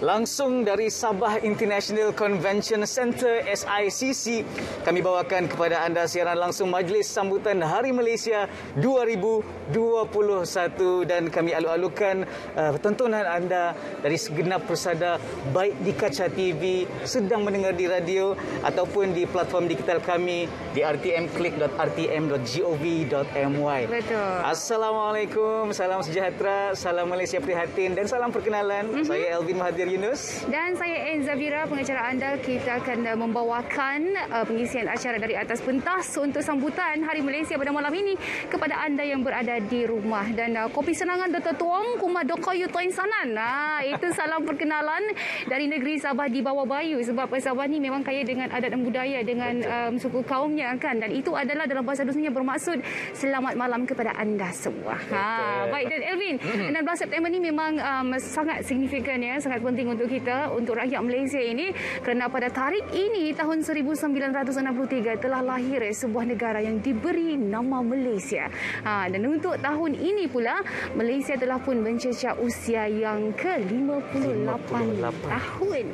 Langsung dari Sabah International Convention Centre SICC, kami bawakan kepada anda siaran langsung Majlis Sambutan Hari Malaysia 2021 dan kami alu-alukan tontonan anda dari segenap persada baik di kaca TV, sedang mendengar di radio ataupun di platform digital kami di rtmclick.rtm.gov.my. Betul. Assalamualaikum, salam sejahtera, salam Malaysia prihatin dan salam perkenalan. Saya Elvin Mahathir Yunus. Dan saya N. Zafira, pengacara anda. Kita akan membawakan pengisian acara dari atas pentas untuk sambutan Hari Malaysia pada malam ini kepada anda yang berada di rumah. Dan kopi senangan Dr. Tuong, Kuma Dokoyu Toin Sanan. Itu salam perkenalan dari negeri Sabah di bawah Bayu. Sebab Sabah ni memang kaya dengan adat dan budaya, dengan suku kaumnya kan. Dan itu adalah dalam bahasa dunia bermaksud selamat malam kepada anda semua. Baik, dan Elvin, 16 September ni memang sangat signifikan ya, sangat penting untuk kita, untuk rakyat Malaysia ini, kerana pada tarikh ini tahun 1963 telah lahir sebuah negara yang diberi nama Malaysia. Dan untuk tahun ini pula Malaysia telah pun mencecah usia yang ke-58 tahun.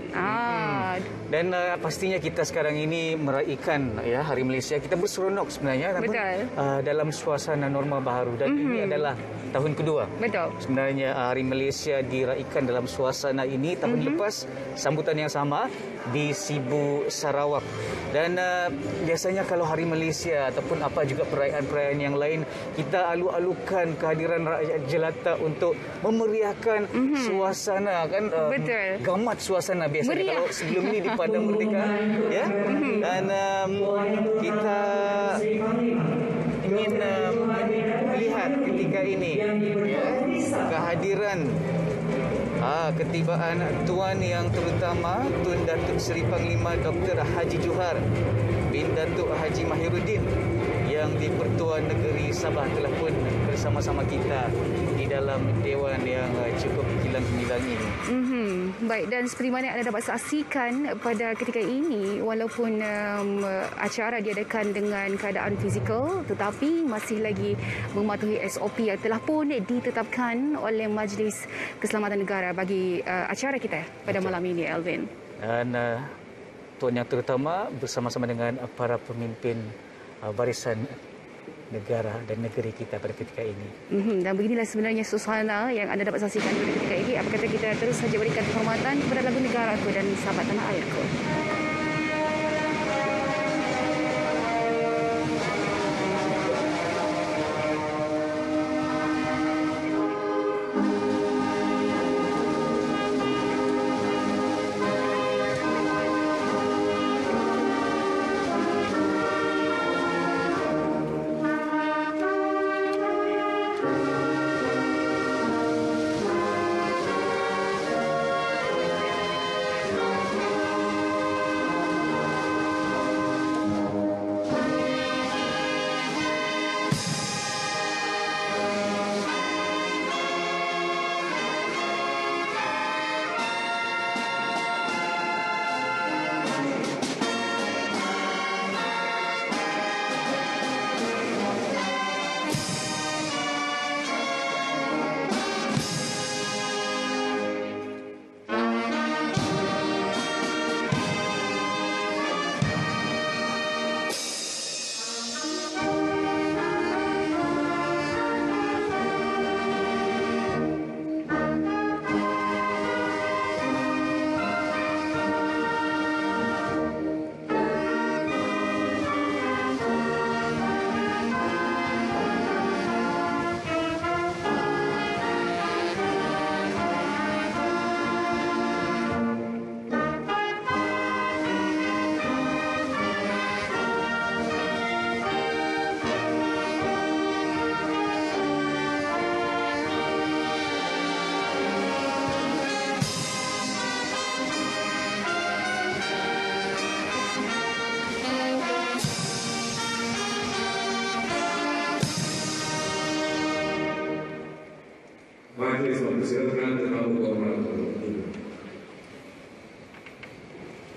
Dan pastinya kita sekarang ini meraihkan ya Hari Malaysia. Kita berseronok sebenarnya. Betul. Dalam suasana norma baharu dan ini adalah tahun kedua. Betul. Sebenarnya Hari Malaysia diraihkan dalam suasana ini. Tahun lepas sambutan yang sama di Sibu, Sarawak. Dan biasanya kalau Hari Malaysia ataupun apa juga perayaan-perayaan yang lain, kita alu-alukan kehadiran rakyat jelata untuk memeriahkan suasana kan. Betul. Gamat suasana biasanya meriah. Kalau sebelum ini di Padang Merdeka ya. Dan kita ingin melihat ketika ini ya, kehadiran ketibaan Tuan Yang Terutama Tun Datuk Seri Panglima Dr. Haji Johar bin Datuk Haji Mahiruddin yang di-Pertuan Negeri Sabah telah pun bersama-sama kita di dalam dewan yang cukup gemilang ini. Baik, dan seperti mana anda dapat saksikan pada ketika ini, walaupun acara diadakan dengan keadaan fizikal, tetapi masih lagi mematuhi SOP yang telah pun ditetapkan oleh Majlis Keselamatan Negara bagi acara kita pada malam ini, Elvin. Dan Tuan Yang Terutama bersama-sama dengan para pemimpin barisan negara dan negeri kita pada ketika ini. Dan beginilah sebenarnya suasana yang anda dapat saksikan pada ketika ini. Apa kata kita terus saja berikan penghormatan kepada lagu negaraku dan sahabat tanah airku.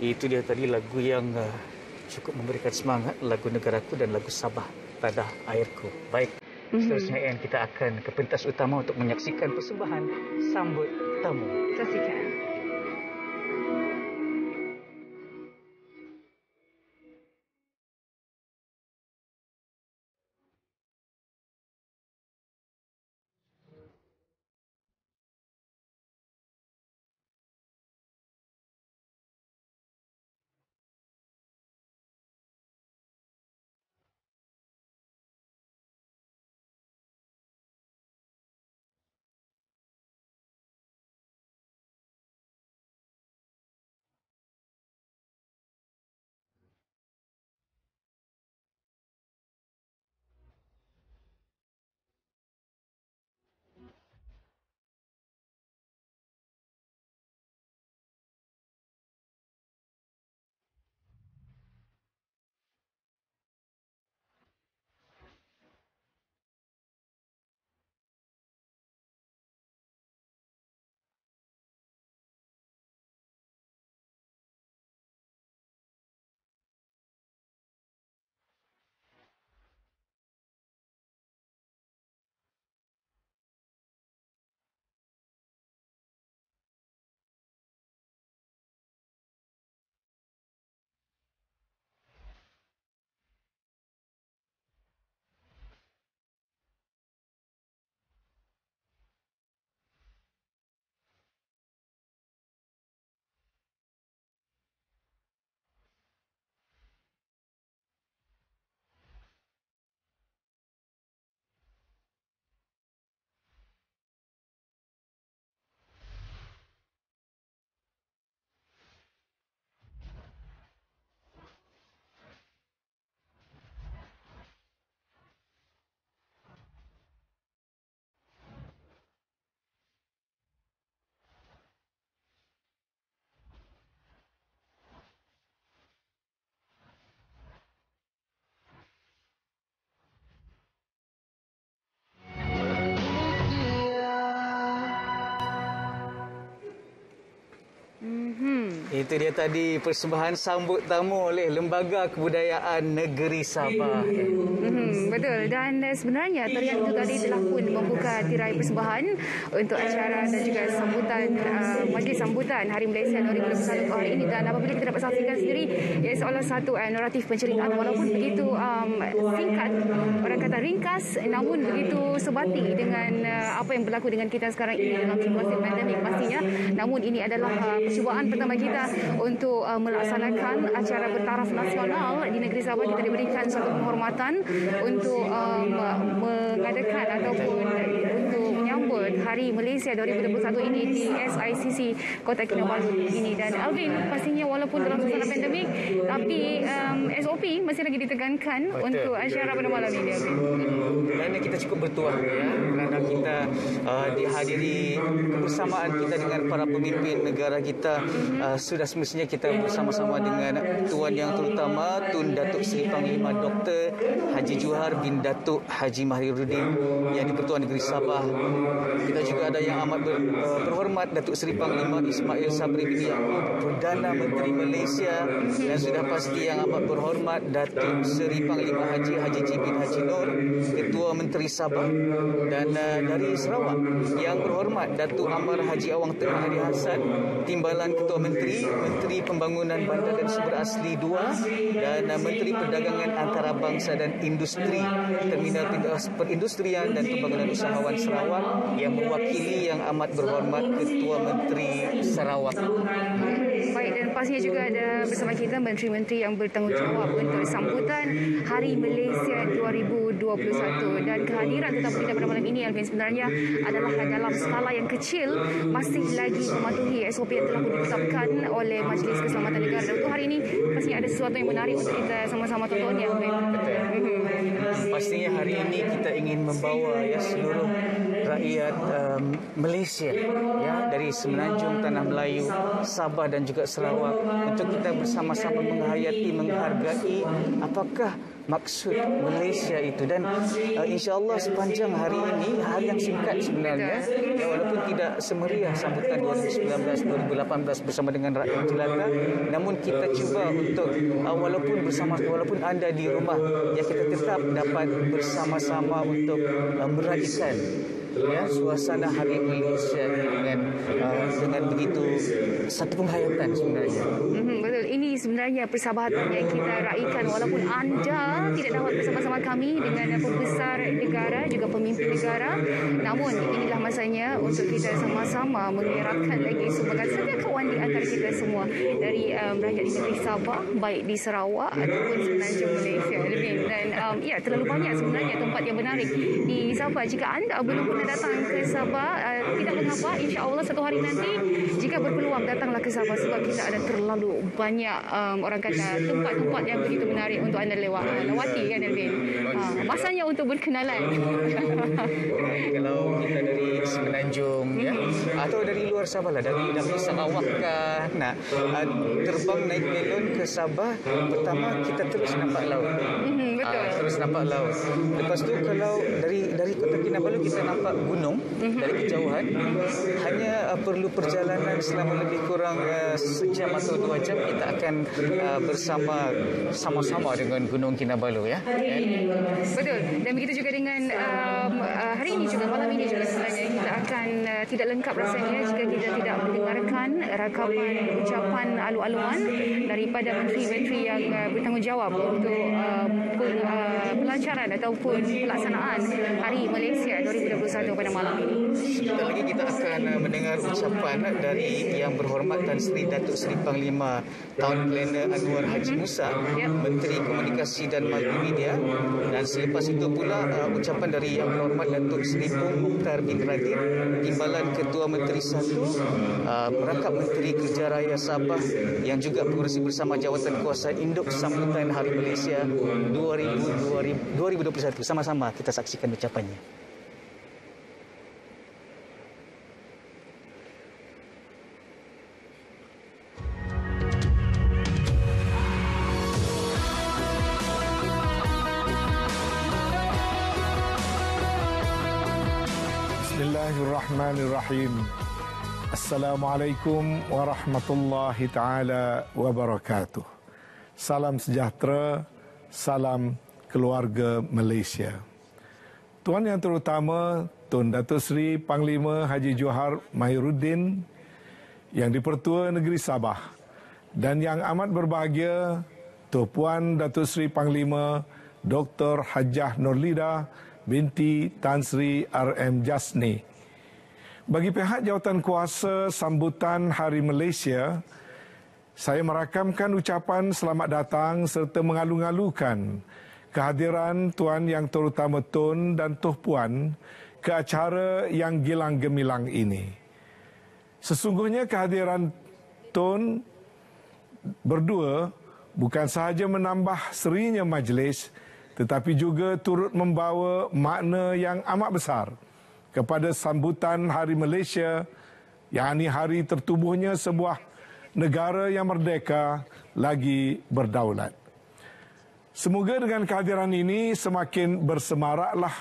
Itu dia tadi lagu yang cukup memberikan semangat, lagu negaraku dan lagu Sabah Tanah Airku. Baik, seterusnya kita akan ke pentas utama untuk menyaksikan persembahan sambut tamu. Saksikan. Itu dia tadi persembahan sambut tamu oleh Lembaga Kebudayaan Negeri Sabah. Betul. Dan sebenarnya tarian itu tadi telah pun membuka tirai persembahan untuk acara dan juga sambutan majlis sambutan Hari Malaysia 2021 hari ini. Dan apabila kita dapat saksikan sendiri, ia seolah satu naratif penceritaan walaupun begitu singkat, orang kata ringkas, namun begitu sebati dengan apa yang berlaku dengan kita sekarang ini dalam situasi pandemik pastinya. Namun ini adalah percubaan pertama kita untuk melaksanakan acara bertaraf nasional di negeri Sabah. Kita diberikan satu penghormatan untuk mengadakan ataupun untuk menyambut Hari Malaysia 2021 ini di SICC Kota Kinabalu ini. Dan Alvin, pastinya walaupun dalam suasana pandemik, tapi SOP masih lagi ditekankan. Betul. Untuk acara pada malam ini, Alvin. Dan kita cukup bertuah ya, kerana kita dihadiri kebersamaan kita dengan para pemimpin negara kita. Sudah semestinya kita bersama-sama dengan Tuan Yang Terutama Tun Datuk Seri Panglima Dr. Haji Johar bin Datuk Haji Mahiruddin yang di-Pertuan Negeri Sabah. Kita juga ada yang amat berhormat Datuk Seri Panglima Ismail Sabri bin Yaakob, Perdana Menteri Malaysia, dan sudah pasti yang amat berhormat Datuk Seri Panglima Haji Ji bin Haji Nur, Ketua Menteri Sabah. Dan dari Sarawak yang berhormat Datuk Amar Haji Awang Tengah Hadi Hassan, Timbalan Ketua Menteri, Menteri Pembangunan Bandar dan Sumber Asli 2, dan Menteri Perdagangan Antarabangsa dan Industri, Terminal Perindustrian dan Pembangunan Usahawan Sarawak, yang mewakili yang amat berhormat Ketua Menteri Sarawak. Baik, dan pastinya juga ada bersama kita menteri-menteri yang bertanggungjawab untuk sambutan Hari Malaysia 2021. Dan kehadiran tetamu kita pada malam ini, Alvin, sebenarnya adalah dalam skala yang kecil, masih lagi mematuhi SOP yang telah ditetapkan oleh Majlis Keselamatan Negara. Dan untuk hari ini pastinya ada sesuatu yang menarik untuk kita sama-sama tonton, ya, Alvin. Pastinya hari ini kita ingin membawa ya seluruh rakyat Malaysia ya, dari Semenanjung, Tanah Melayu, Sabah dan juga Sarawak, untuk kita bersama-sama menghayati, menghargai apakah maksud Malaysia itu. Dan insya-Allah sepanjang hari ini, hari yang singkat sebenarnya ya, walaupun tidak semeriah sambutan 2019 2018 bersama dengan rakyat jelata, namun kita cuba untuk walaupun anda di rumah ya, kita tetap dapat bersama-sama untuk meraihkan ya suasana Hari Malaysia dengan begitu satu penghayatan sebenarnya. Betul, ini sebenarnya persahabatan yang kita raikan walaupun anda tidak dapat bersama-sama kami dengan pembesar negara juga pemimpin negara, namun inilah masanya untuk kita sama-sama mengeratkan lagi sebagai sedia kawan di antara kita semua dari rakyat di negeri Sabah, baik di Sarawak ataupun Semenanjung Malaysia. Dan ya, terlalu banyak sebenarnya tempat yang menarik di Sabah. Jika anda belum pernah datang ke Sabah, tidak mengapa, insya-Allah satu hari nanti jika berpeluang datanglah ke Sabah, sebab kita ada terlalu banyak orang kata tempat-tempat yang begitu menarik untuk anda lewati, kan, Elvin? Masanya untuk berkenalan. Kalau kita dari Semenanjung ya, atau dari luar Sabah lah, dari Sarawak kah, terbang naik melon ke Sabah, pertama kita terus nampak laut. Betul. Terus nampak laut. Lepas tu kalau dari Kota Kinabalu kita nampak gunung dari kejauhan, hanya perlu perjalanan selama lebih kurang sejam atau 2 jam, kita akan sama-sama dengan Gunung Kinabalu ya. Betul. Dan begitu juga dengan hari ini juga, malam ini juga sebenarnya kita akan tidak lengkap rasanya jika kita tidak mendengarkan rakaman ucapan alu-aluan daripada menteri-menteri yang bertanggungjawab untuk pelancaran ataupun pelaksanaan Hari Malaysia 2021 pada malam ini. Sebentar lagi kita akan mendengar ucapan dari Yang Berhormat Tan Sri Datuk Seri Panglima Tahun Kelana Anwar Haji Musa, Menteri Komunikasi dan Multimedia, dan selepas itu pula ucapan dari Yang Berhormat Datuk Seri Pung Mukhtar bin Radin, Timbalan Ketua Menteri 1, Merangkap Menteri Kerja Raya Sabah, yang juga pengurusi bersama Jawatan Kuasa Induk sambutan Hari Malaysia 2021. Sama-sama kita saksikan ucapannya. Bismillahirrahmanirrahim. Assalamualaikum warahmatullahi taala wabarakatuh. Salam sejahtera, salam keluarga Malaysia. Tuan yang terutama, Tun Datuk Seri Panglima Haji Johar Mahiruddin, Yang di-Pertua Negeri Sabah, dan yang amat berbahagia Tuan Puan Datuk Seri Panglima Dr. Hajjah Nurlida binti Tan Sri R.M. Jasni. Bagi pihak jawatan kuasa sambutan Hari Malaysia, saya merakamkan ucapan selamat datang serta mengalu-alukan kehadiran Tuan Yang Terutama Tun dan Tuh Puan ke acara yang gilang gemilang ini. Sesungguhnya kehadiran Tun berdua bukan sahaja menambah serinya majlis, tetapi juga turut membawa makna yang amat besar kepada sambutan Hari Malaysia, yakni hari tertubuhnya sebuah negara yang merdeka lagi berdaulat. Semoga dengan kehadiran ini semakin bersemaraklah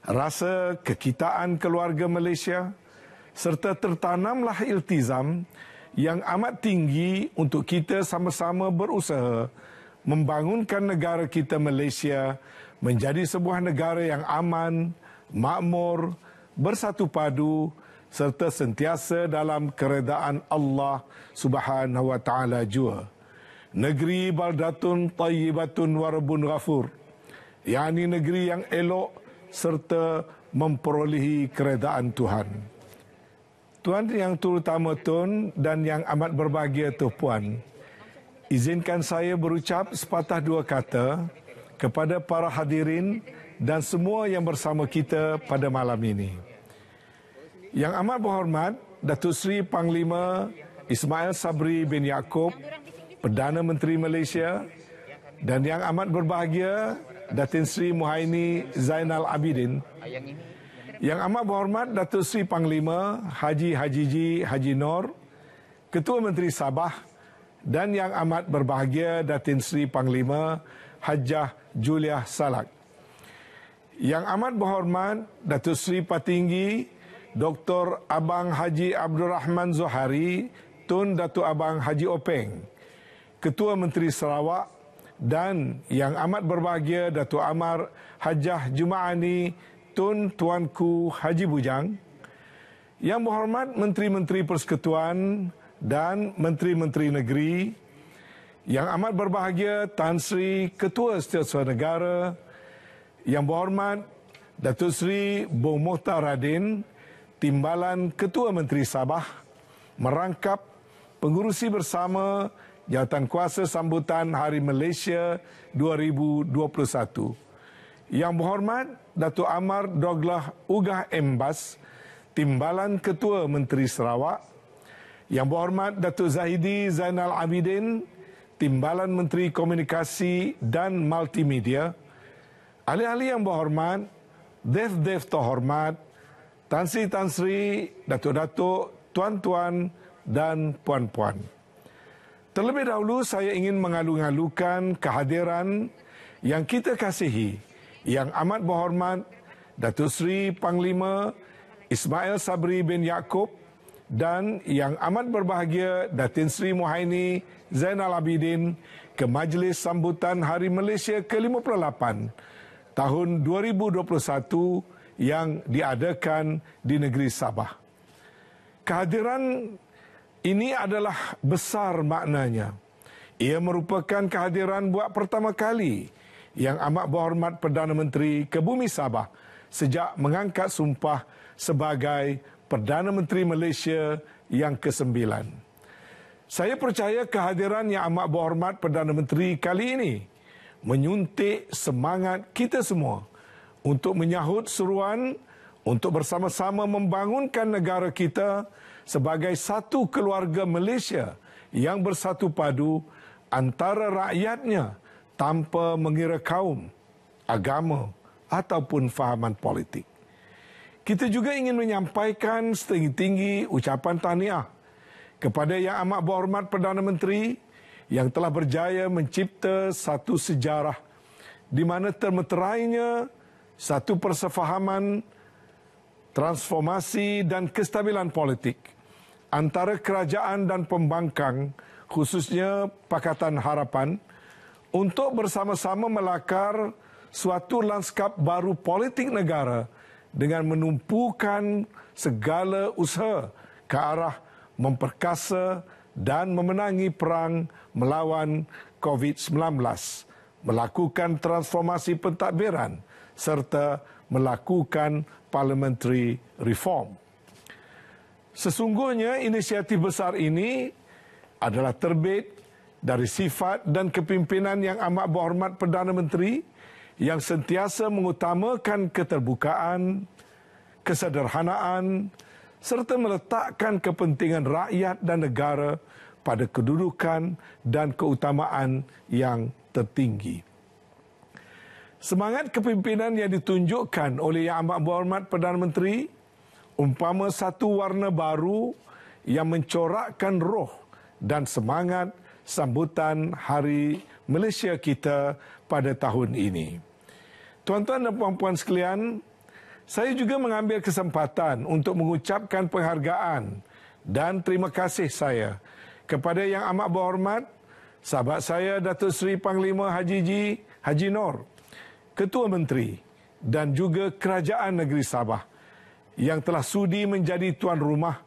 rasa kekitaan keluarga Malaysia serta tertanamlah iltizam yang amat tinggi untuk kita sama-sama berusaha membangunkan negara kita Malaysia menjadi sebuah negara yang aman, makmur, bersatu padu serta sentiasa dalam keredaan Allah Subhanahu wa taala jua. Negeri baldatun tayyibatun wa rabbun ghafur, yakni negeri yang elok serta memperolehi keredaan Tuhan. Tuan yang terutama Tun dan yang amat berbahagia Tuh Puan, izinkan saya berucap sepatah dua kata kepada para hadirin dan semua yang bersama kita pada malam ini. Yang amat berhormat Datuk Seri Panglima Ismail Sabri bin Yaakob, Perdana Menteri Malaysia, dan yang amat berbahagia Datin Sri Muhaini Zainal Abidin. Yang amat berhormat Datuk Seri Panglima Haji Hajiji Haji Nor, Ketua Menteri Sabah, dan yang amat berbahagia Datin Sri Panglima Hajjah Juliah Salak. Yang amat berhormat Datuk Seri Patinggi Dr. Abang Haji Abdul Rahman Zohari Tun Datuk Abang Haji Openg, Ketua Menteri Sarawak, dan yang amat berbahagia Datuk Amar Hajjah Jumaani Tun Tuanku Haji Bujang. Yang berhormat Menteri-Menteri Persekutuan dan Menteri-Menteri Negeri. Yang amat berbahagia Tan Sri Ketua Setiausaha Negara. Yang berhormat Datuk Seri Bong Mohtar Radin, Timbalan Ketua Menteri Sabah, merangkap pengurusi bersama Jawatan Kuasa Sambutan Hari Malaysia 2021. Yang berhormat Datuk Amar Doglah Ugah Embas, Timbalan Ketua Menteri Sarawak. Yang berhormat Datuk Zahidi Zainal Abidin, Timbalan Menteri Komunikasi dan Multimedia. Ahli-ahli yang berhormat, Dev-Dev terhormat, Tan Sri, Datuk-Datuk, Tuan-Tuan dan Puan-Puan. Terlebih dahulu saya ingin mengalu-alukan kehadiran yang kita kasihi, yang amat berhormat Datuk Seri Panglima Ismail Sabri bin Yaakob dan yang amat berbahagia Datin Sri Muhaini Zainal Abidin ke Majlis Sambutan Hari Malaysia ke-58 tahun 2021 yang diadakan di negeri Sabah. Kehadiran ini adalah besar maknanya. Ia merupakan kehadiran buat pertama kali yang amat berhormat Perdana Menteri ke bumi Sabah sejak mengangkat sumpah sebagai Perdana Menteri Malaysia yang ke-9. Saya percaya kehadiran yang amat berhormat Perdana Menteri kali ini menyuntik semangat kita semua untuk menyahut seruan untuk bersama-sama membangunkan negara kita sebagai satu keluarga Malaysia yang bersatu padu antara rakyatnya tanpa mengira kaum, agama ataupun fahaman politik. Kita juga ingin menyampaikan setinggi-tinggi ucapan tahniah kepada Yang Amat Berhormat Perdana Menteri yang telah berjaya mencipta satu sejarah di mana termeterainya satu persefahaman, transformasi dan kestabilan politik antara kerajaan dan pembangkang, khususnya Pakatan Harapan, untuk bersama-sama melakar suatu lanskap baru politik negara dengan menumpukan segala usaha ke arah memperkasa dan memenangi perang melawan COVID-19, melakukan transformasi pentadbiran serta melakukan parliamentary reform. Sesungguhnya inisiatif besar ini adalah terbit dari sifat dan kepimpinan yang amat berhormat Perdana Menteri yang sentiasa mengutamakan keterbukaan, kesederhanaan serta meletakkan kepentingan rakyat dan negara pada kedudukan dan keutamaan yang tertinggi. Semangat kepimpinan yang ditunjukkan oleh Yang Amat Berhormat Perdana Menteri umpama satu warna baru yang mencorakkan roh dan semangat sambutan Hari Malaysia kita pada tahun ini. Tuan-tuan dan puan-puan sekalian, saya juga mengambil kesempatan untuk mengucapkan penghargaan dan terima kasih saya kepada Yang Amat Berhormat sahabat saya Datuk Seri Panglima Haji Nor, Ketua Menteri dan juga Kerajaan Negeri Sabah yang telah sudi menjadi tuan rumah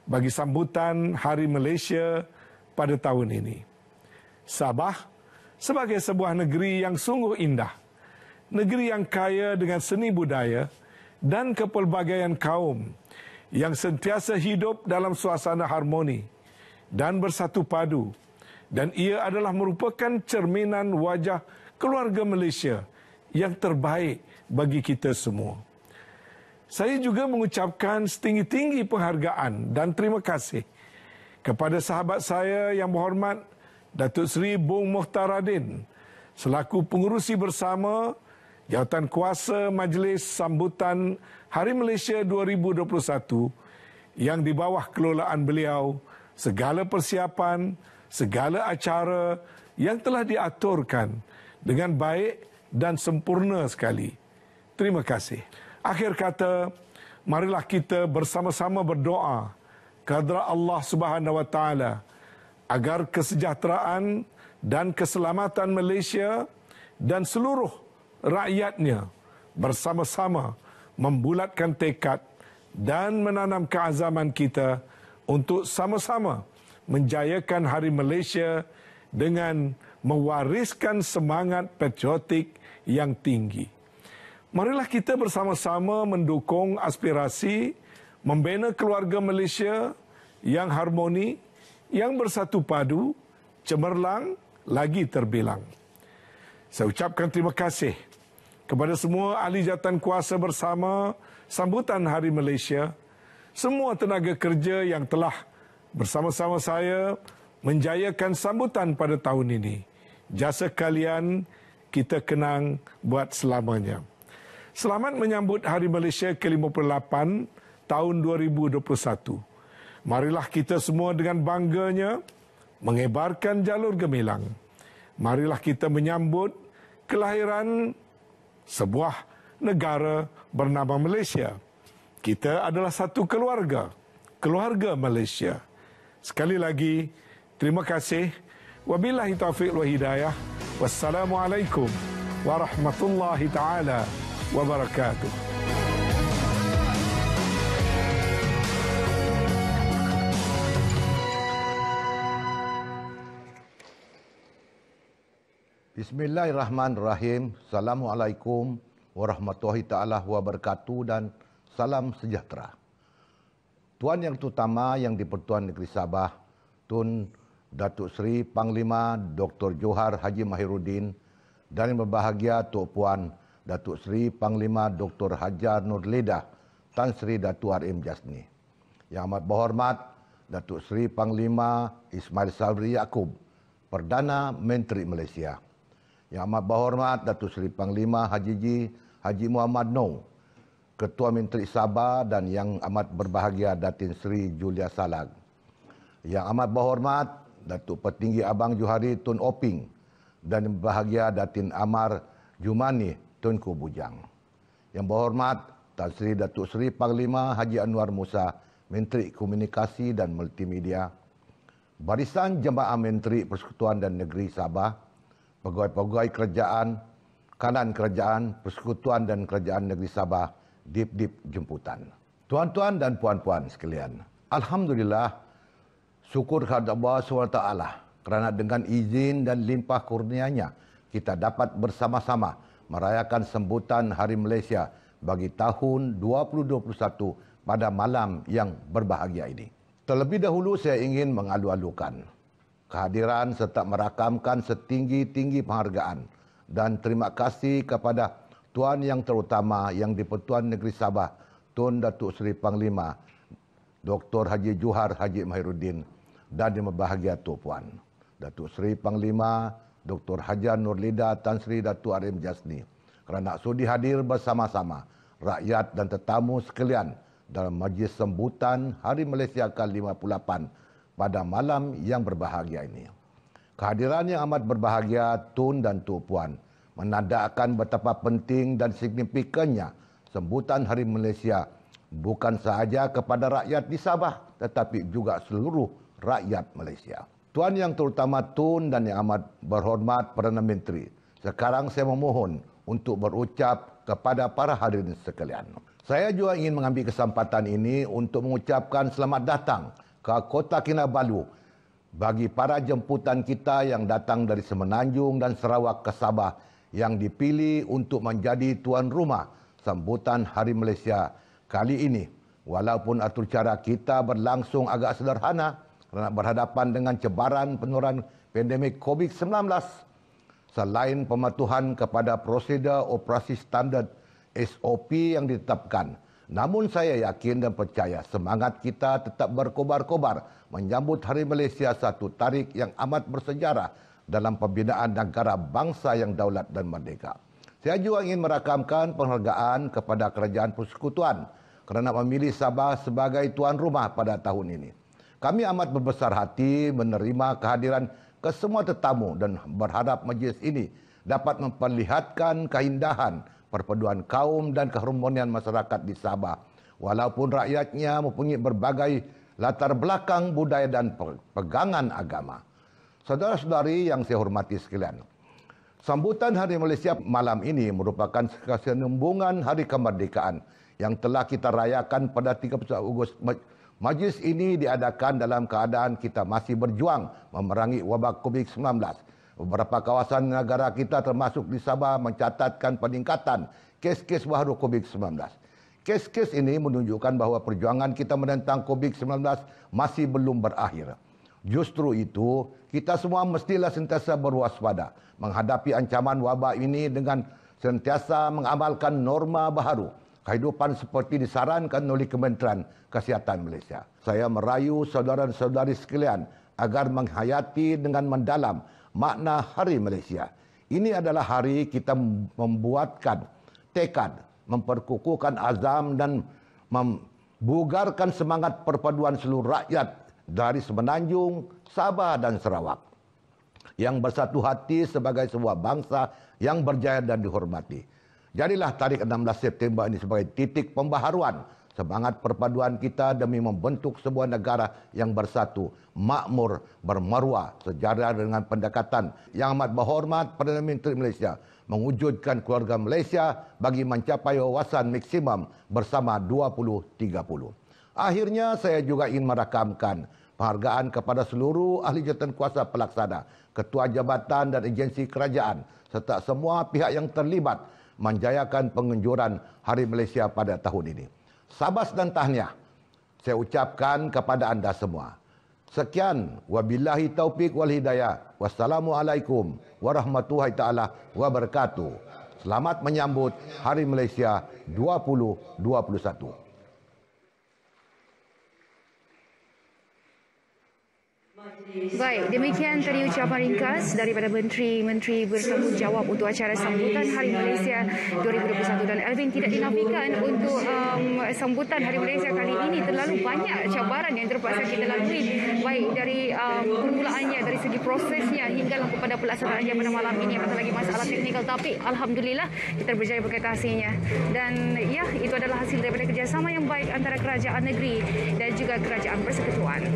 bagi sambutan Hari Malaysia pada tahun ini. Sabah sebagai sebuah negeri yang sungguh indah, negeri yang kaya dengan seni budaya dan kepelbagaian kaum yang sentiasa hidup dalam suasana harmoni dan bersatu padu, dan ia adalah merupakan cerminan wajah keluarga Malaysia yang terbaik bagi kita semua. Saya juga mengucapkan setinggi-tinggi penghargaan dan terima kasih kepada sahabat saya yang berhormat Datuk Seri Bung Muhtaradin selaku pengurusi bersama Jawatan Kuasa Majlis Sambutan Hari Malaysia 2021 yang di bawah kelolaan beliau segala persiapan, segala acara yang telah diaturkan dengan baik dan sempurna sekali. Terima kasih. Akhir kata, marilah kita bersama-sama berdoa kepada Allah Subhanahu Wa Taala agar kesejahteraan dan keselamatan Malaysia dan seluruh rakyatnya bersama-sama membulatkan tekad dan menanam keazaman kita untuk sama-sama menjayakan Hari Malaysia dengan mewariskan semangat patriotik yang tinggi. Marilah kita bersama-sama mendukung aspirasi membina keluarga Malaysia yang harmoni, yang bersatu padu, cemerlang, lagi terbilang. Saya ucapkan terima kasih kepada semua ahli jawatan kuasa bersama sambutan Hari Malaysia, semua tenaga kerja yang telah bersama-sama saya menjayakan sambutan pada tahun ini. Jasa kalian kita kenang buat selamanya. Selamat menyambut Hari Malaysia ke-58 tahun 2021. Marilah kita semua dengan bangganya mengebarkan jalur gemilang. Marilah kita menyambut kelahiran sebuah negara bernama Malaysia. Kita adalah satu keluarga, keluarga Malaysia. Sekali lagi, terima kasih. Wabillahi taufiq wal hidayah. Wassalamualaikum warahmatullahi taala wabarakatuh. Bismillahirrahmanirrahim. Assalamualaikum warahmatullahi taala wabarakatuh dan salam sejahtera. Tuan Yang Terutama yang di-Pertuan Negeri Sabah, Tun Datuk Seri Panglima Dr. Johar Haji Mahiruddin dan yang berbahagia Tok Puan Datuk Seri Panglima Dr. Hajar Nurledah Tan Sri Datuk R.M. Jasni. Yang amat berhormat Datuk Seri Panglima Ismail Sabri Yaakob, Perdana Menteri Malaysia. Yang amat berhormat Datuk Seri Panglima Haji Muhammad Noor, Ketua Menteri Sabah, dan yang amat berbahagia Datin Seri Julia Salag. Yang amat berhormat Datuk Petinggi Abang Johari Tun Oping dan yang berbahagia Datin Amar Jumani Tunku Bujang. Yang berhormat Tan Sri Datuk Seri Panglima Haji Anwar Musa Menteri Komunikasi dan Multimedia, Barisan Jemaah Menteri Persekutuan dan Negeri Sabah, pegawai-pegawai kerajaan, kanan kerajaan, Persekutuan dan Kerajaan Negeri Sabah, dip-dip jemputan. Tuan-tuan dan puan-puan sekalian, alhamdulillah, syukur kepada Allah SWT kerana dengan izin dan limpah kurnianya kita dapat bersama-sama merayakan sambutan Hari Malaysia bagi tahun 2021 pada malam yang berbahagia ini. Terlebih dahulu saya ingin mengalu-alukan kehadiran serta merakamkan setinggi-tinggi penghargaan dan terima kasih kepada Tuan Yang Terutama yang di-Pertuan Negeri Sabah, Tun Datuk Seri Panglima Dr. Haji Johar Haji Mahiruddin dan yang berbahagia Tu Puan Datuk Seri Panglima Dr. Haji Nurlida Tan Sri Datuk Arim Jasni kerana sudi hadir bersama-sama rakyat dan tetamu sekalian dalam majlis sambutan Hari Malaysia ke-58 pada malam yang berbahagia ini. Kehadiran yang amat berbahagia Tun dan Tu Puan menandakan betapa penting dan signifikannya sambutan Hari Malaysia bukan sahaja kepada rakyat di Sabah tetapi juga seluruh rakyat Malaysia. Tuan Yang Terutama Tun dan Yang Amat Berhormat Perdana Menteri, sekarang saya memohon untuk berucap kepada para hadirin sekalian. Saya juga ingin mengambil kesempatan ini untuk mengucapkan selamat datang ke Kota Kinabalu bagi para jemputan kita yang datang dari Semenanjung dan Sarawak ke Sabah yang dipilih untuk menjadi tuan rumah sambutan Hari Malaysia kali ini. Walaupun atur cara kita berlangsung agak sederhana kerana berhadapan dengan cabaran penularan pandemik COVID-19, selain pematuhan kepada prosedur operasi standard SOP yang ditetapkan. Namun saya yakin dan percaya semangat kita tetap berkobar-kobar menyambut Hari Malaysia, satu tarikh yang amat bersejarah dalam pembinaan negara bangsa yang daulat dan merdeka. Saya juga ingin merakamkan penghargaan kepada Kerajaan Persekutuan kerana memilih Sabah sebagai tuan rumah pada tahun ini. Kami amat berbesar hati menerima kehadiran kesemua tetamu dan berharap majlis ini dapat memperlihatkan keindahan perpaduan kaum dan keharmonian masyarakat di Sabah, walaupun rakyatnya mempunyai berbagai latar belakang budaya dan pegangan agama. Saudara-saudari yang saya hormati sekalian, sambutan Hari Malaysia malam ini merupakan kesinambungan Hari Kemerdekaan yang telah kita rayakan pada 31 Ogos. Majlis ini diadakan dalam keadaan kita masih berjuang memerangi wabak COVID-19. Beberapa kawasan negara kita termasuk di Sabah mencatatkan peningkatan kes-kes baru COVID-19. Kes-kes ini menunjukkan bahawa perjuangan kita menentang COVID-19 masih belum berakhir. Justru itu, kita semua mestilah sentiasa berwaspada menghadapi ancaman wabak ini dengan sentiasa mengamalkan norma baharu kehidupan seperti disarankan oleh Kementerian Kesihatan Malaysia. Saya merayu saudara-saudari sekalian agar menghayati dengan mendalam makna Hari Malaysia. Ini adalah hari kita membuatkan tekad, memperkukuhkan azam dan membugarkan semangat perpaduan seluruh rakyat dari Semenanjung, Sabah dan Sarawak yang bersatu hati sebagai sebuah bangsa yang berjaya dan dihormati. Jadilah tarikh 16 September ini sebagai titik pembaharuan semangat perpaduan kita demi membentuk sebuah negara yang bersatu, makmur, bermaruah, sejajar dengan pendekatan yang amat berhormat Perdana Menteri Malaysia mewujudkan keluarga Malaysia bagi mencapai wawasan maksimum bersama 2030. Akhirnya saya juga ingin merakamkan penghargaan kepada seluruh ahli jawatankuasa pelaksana, ketua jabatan dan agensi kerajaan serta semua pihak yang terlibat menjayakan penganjuran Hari Malaysia pada tahun ini. Sabas dan tahniah saya ucapkan kepada anda semua. Sekian, wabillahi taufiq wal hidayah. Wassalamualaikum warahmatullahi taala wabarakatuh. Selamat menyambut Hari Malaysia 2021. Baik, demikian tadi ucapan ringkas daripada menteri-menteri bertanggungjawab untuk acara sambutan Hari Malaysia 2021. Dan Alvin, tidak dinafikan untuk sambutan Hari Malaysia kali ini terlalu banyak cabaran yang terpaksa kita lalui, baik dari permulaannya, dari segi prosesnya hingga kepada pelaksanaannya pada malam ini, apatah lagi masalah teknikal. Tapi Alhamdulillah kita berjaya berkatasinya. Dan ya, itu adalah hasil daripada kerjasama yang baik antara kerajaan negeri dan juga kerajaan persekutuan.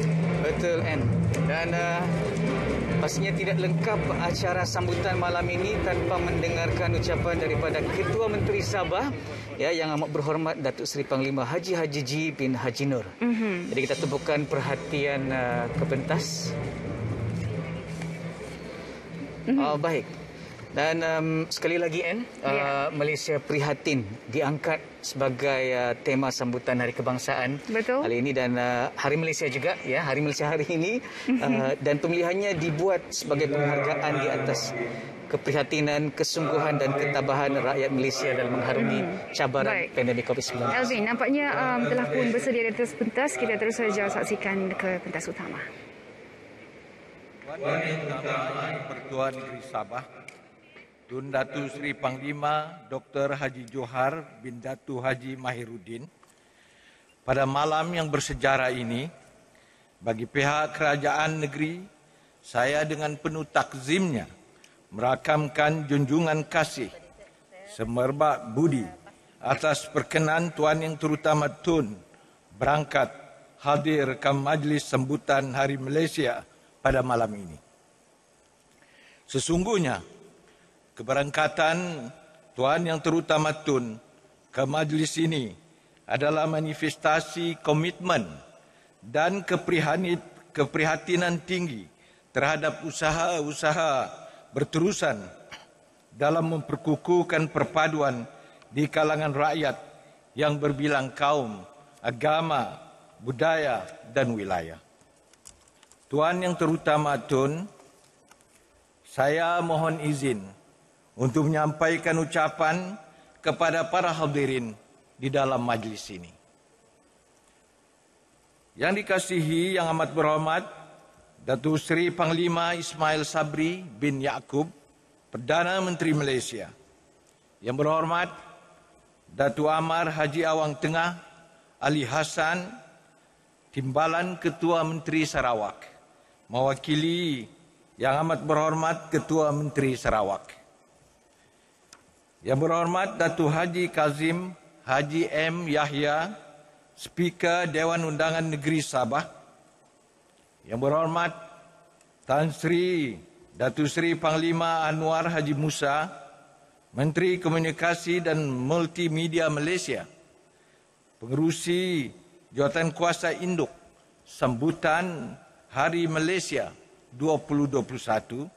Betul, Anne. Dan pastinya tidak lengkap acara sambutan malam ini tanpa mendengarkan ucapan daripada Ketua Menteri Sabah yang amat berhormat Datuk Seri Panglima Haji Ji bin Haji Nur. Jadi kita tumpukan perhatian ke pentas. Baik. Dan sekali lagi, Anne, Malaysia prihatin diangkat sebagai tema sambutan Hari Kebangsaan hari ini, dan Hari Malaysia juga, Hari Malaysia hari ini, dan pemilihannya dibuat sebagai penghargaan di atas keprihatinan, kesungguhan dan ketabahan rakyat Malaysia dalam mengharungi cabaran pandemik COVID-19. Alvin, nampaknya telah pun bersedia di atas pentas. Kita terus saja saksikan ke pentas utama. Tuan Yang Utama Pertuan Negeri Sabah, Tun Datu Seri Panglima Dr. Haji Johar bin Datu Haji Mahiruddin, pada malam yang bersejarah ini, bagi pihak kerajaan negeri, saya dengan penuh takzimnya merakamkan junjungan kasih semerbak budi atas perkenan Tuan Yang Terutama Tun berangkat hadir ke majlis sambutan Hari Malaysia pada malam ini. Sesungguhnya, keberangkatan Tuan Yang Terutama Tun ke majlis ini adalah manifestasi komitmen dan keprihatinan tinggi terhadap usaha-usaha berterusan dalam memperkukuhkan perpaduan di kalangan rakyat yang berbilang kaum, agama, budaya dan wilayah. Tuan Yang Terutama Tun, saya mohon izin untuk menyampaikan ucapan kepada para hadirin di dalam majlis ini. Yang dikasihi yang amat berhormat Datuk Seri Panglima Ismail Sabri bin Yaakob, Perdana Menteri Malaysia. Yang berhormat Datuk Amar Haji Awang Tengah Ali Hassan, Timbalan Ketua Menteri Sarawak, mewakili yang amat berhormat Ketua Menteri Sarawak. Yang berhormat Datuk Haji Kazim Haji M. Yahya, Speaker Dewan Undangan Negeri Sabah. Yang berhormat Tan Sri Datuk Seri Panglima Anwar Haji Musa, Menteri Komunikasi dan Multimedia Malaysia, Pengerusi Jawatan Kuasa Induk sambutan Hari Malaysia 2021.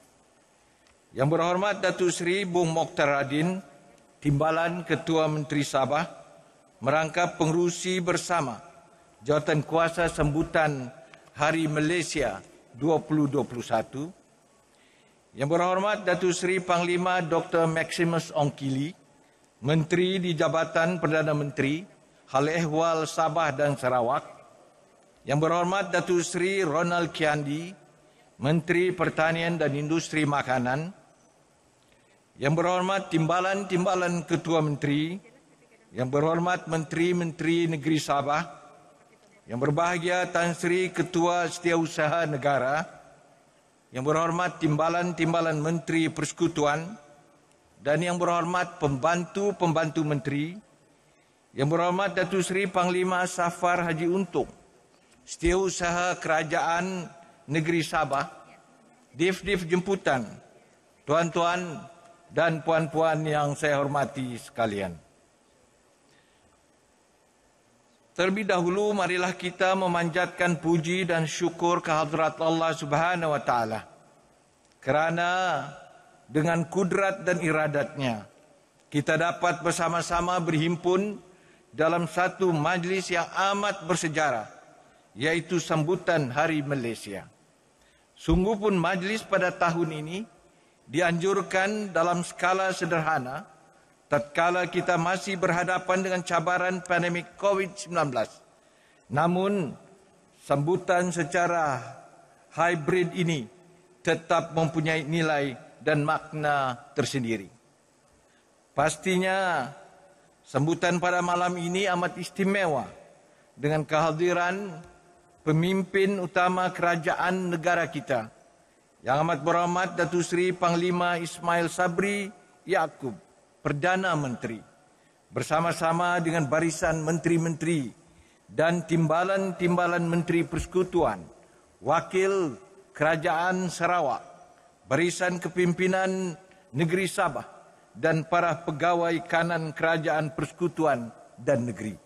Yang berhormat Datuk Seri Bung Mokhtar Radin, Timbalan Ketua Menteri Sabah, merangkap pengerusi bersama Jawatan Kuasa sambutan Hari Malaysia 2021. Yang berhormat Datuk Seri Panglima Dr. Maximus Ongkili, Menteri di Jabatan Perdana Menteri, Hal Ehwal Sabah dan Sarawak. Yang berhormat Datuk Seri Ronald Kiandi, Menteri Pertanian dan Industri Makanan. Yang berhormat Timbalan-Timbalan Ketua Menteri, yang berhormat Menteri-Menteri Negeri Sabah, yang berbahagia Tan Sri Ketua Setiausaha Negara, yang berhormat Timbalan-Timbalan Menteri Persekutuan, dan yang berhormat Pembantu-Pembantu Menteri, yang berhormat Datuk Seri Panglima Safar Haji Untung, Setiausaha Kerajaan Negeri Sabah, Div-Div Jemputan, tuan-tuan dan puan-puan yang saya hormati sekalian. Terlebih dahulu, marilah kita memanjatkan puji dan syukur kehadrat Allah Subhanahu wa Ta'ala, kerana dengan kudrat dan iradatnya kita dapat bersama-sama berhimpun dalam satu majlis yang amat bersejarah, yaitu sambutan Hari Malaysia. Sungguh pun majlis pada tahun ini dianjurkan dalam skala sederhana tatkala kita masih berhadapan dengan cabaran pandemik COVID-19. Namun, sambutan secara hybrid ini tetap mempunyai nilai dan makna tersendiri. Pastinya sambutan pada malam ini amat istimewa dengan kehadiran pemimpin utama kerajaan negara kita, Yang Amat Berhormat Datuk Seri Panglima Ismail Sabri Yaakob, Perdana Menteri, bersama-sama dengan barisan menteri-menteri dan timbalan-timbalan Menteri Persekutuan, Wakil Kerajaan Sarawak, barisan kepimpinan negeri Sabah dan para pegawai kanan Kerajaan Persekutuan dan Negeri.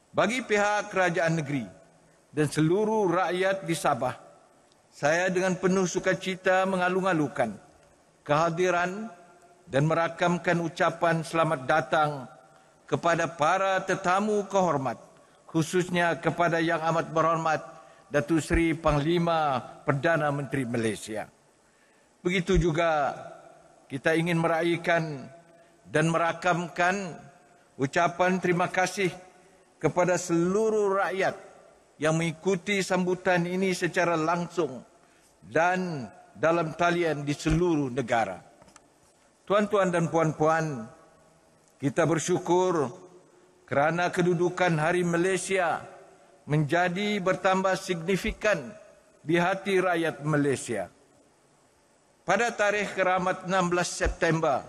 Bagi pihak Kerajaan Negeri dan seluruh rakyat di Sabah, saya dengan penuh sukacita mengalu-alukan kehadiran dan merakamkan ucapan selamat datang kepada para tetamu kehormat, khususnya kepada Yang Amat Berhormat Datuk Seri Panglima Perdana Menteri Malaysia. Begitu juga kita ingin meraihkan dan merakamkan ucapan terima kasih kepada seluruh rakyat yang mengikuti sambutan ini secara langsung dan dalam talian di seluruh negara. Tuan-tuan dan puan-puan, kita bersyukur kerana kedudukan Hari Malaysia menjadi bertambah signifikan di hati rakyat Malaysia. Pada tarikh keramat 16 September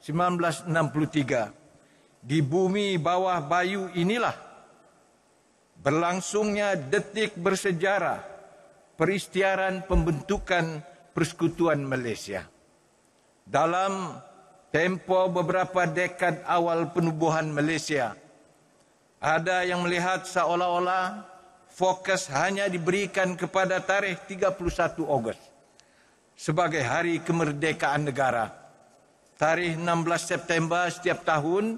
1963, di bumi bawah Bayu inilah berlangsungnya detik bersejarah peristiaran pembentukan Persekutuan Malaysia. Dalam tempoh beberapa dekad awal penubuhan Malaysia, ada yang melihat seolah-olah fokus hanya diberikan kepada tarikh 31 Ogos sebagai hari kemerdekaan negara. Tarikh 16 September setiap tahun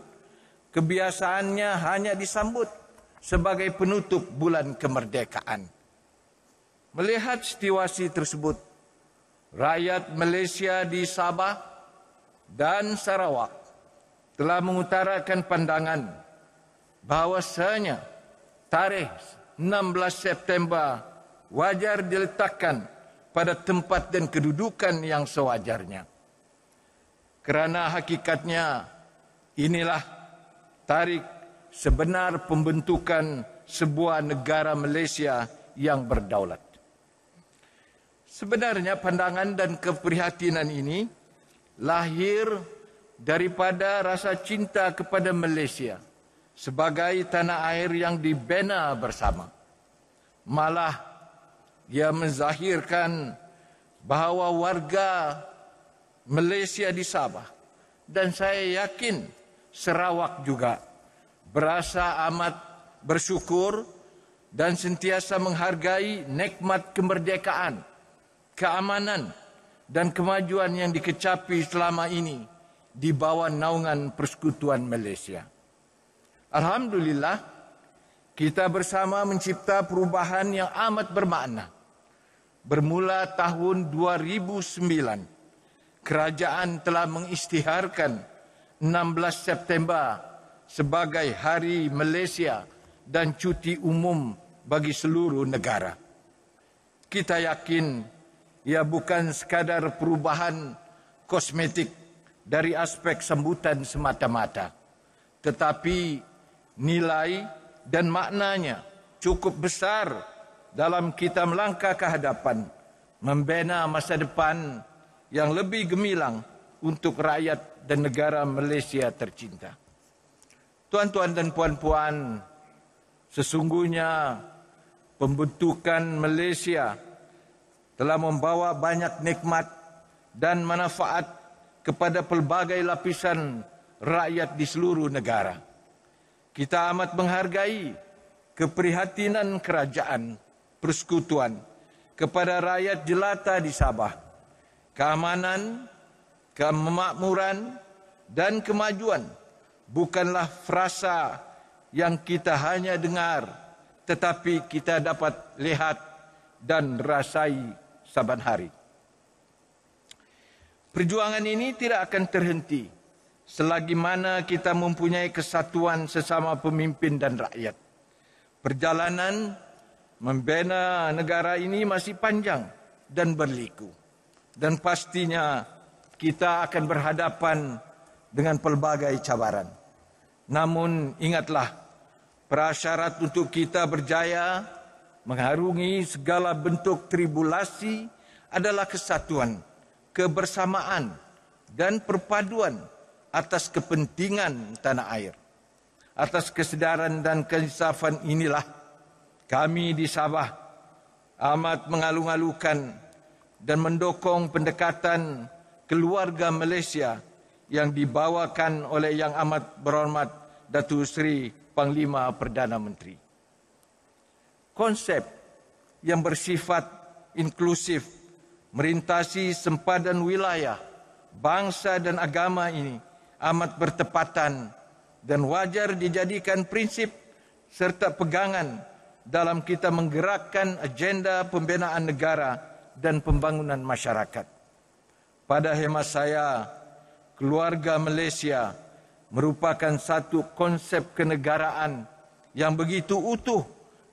kebiasaannya hanya disambut sebagai penutup bulan kemerdekaan. Melihat situasi tersebut, rakyat Malaysia di Sabah dan Sarawak telah mengutarakan pandangan bahawasanya tarikh 16 September wajar diletakkan pada tempat dan kedudukan yang sewajarnya. Kerana hakikatnya inilah tarikh sebenar pembentukan sebuah negara Malaysia yang berdaulat. Sebenarnya pandangan dan keprihatinan ini lahir daripada rasa cinta kepada Malaysia sebagai tanah air yang dibina bersama. Malah ia menzahirkan bahawa warga Malaysia di Sabah dan saya yakin Sarawak juga berasa amat bersyukur dan sentiasa menghargai nikmat kemerdekaan, keamanan dan kemajuan yang dikecapi selama ini di bawah naungan Persekutuan Malaysia. Alhamdulillah, kita bersama mencipta perubahan yang amat bermakna. Bermula tahun 2009, kerajaan telah mengisytiharkan 16 September sebagai Hari Malaysia dan cuti umum bagi seluruh negara. Kita yakin ia bukan sekadar perubahan kosmetik dari aspek sambutan semata-mata, tetapi nilai dan maknanya cukup besar dalam kita melangkah ke hadapan, membina masa depan yang lebih gemilang untuk rakyat dan negara Malaysia tercinta. Tuan-tuan dan puan-puan, sesungguhnya pembentukan Malaysia telah membawa banyak nikmat dan manfaat kepada pelbagai lapisan rakyat di seluruh negara. Kita amat menghargai keprihatinan kerajaan persekutuan kepada rakyat jelata di Sabah. Keamanan, kemakmuran dan kemajuan bukanlah frasa yang kita hanya dengar, tetapi kita dapat lihat dan rasai saban hari. Perjuangan ini tidak akan terhenti selagi mana kita mempunyai kesatuan sesama pemimpin dan rakyat. Perjalanan Membina negara ini masih panjang dan berliku. Dan pastinya kita akan berhadapan dengan pelbagai cabaran. Namun ingatlah, prasyarat untuk kita berjaya mengharungi segala bentuk tribulasi adalah kesatuan, kebersamaan, dan perpaduan atas kepentingan tanah air. Atas kesedaran dan keinsafan inilah kami di Sabah amat mengalu-alukan dan mendukung pendekatan keluarga Malaysia yang dibawakan oleh Yang Amat Berhormat Datuk Seri Panglima Perdana Menteri. Konsep yang bersifat inklusif merintasi sempadan wilayah, bangsa dan agama ini amat bertepatan dan wajar dijadikan prinsip serta pegangan dalam kita menggerakkan agenda pembinaan negara dan pembangunan masyarakat. Pada hemat saya, keluarga Malaysia merupakan satu konsep kenegaraan yang begitu utuh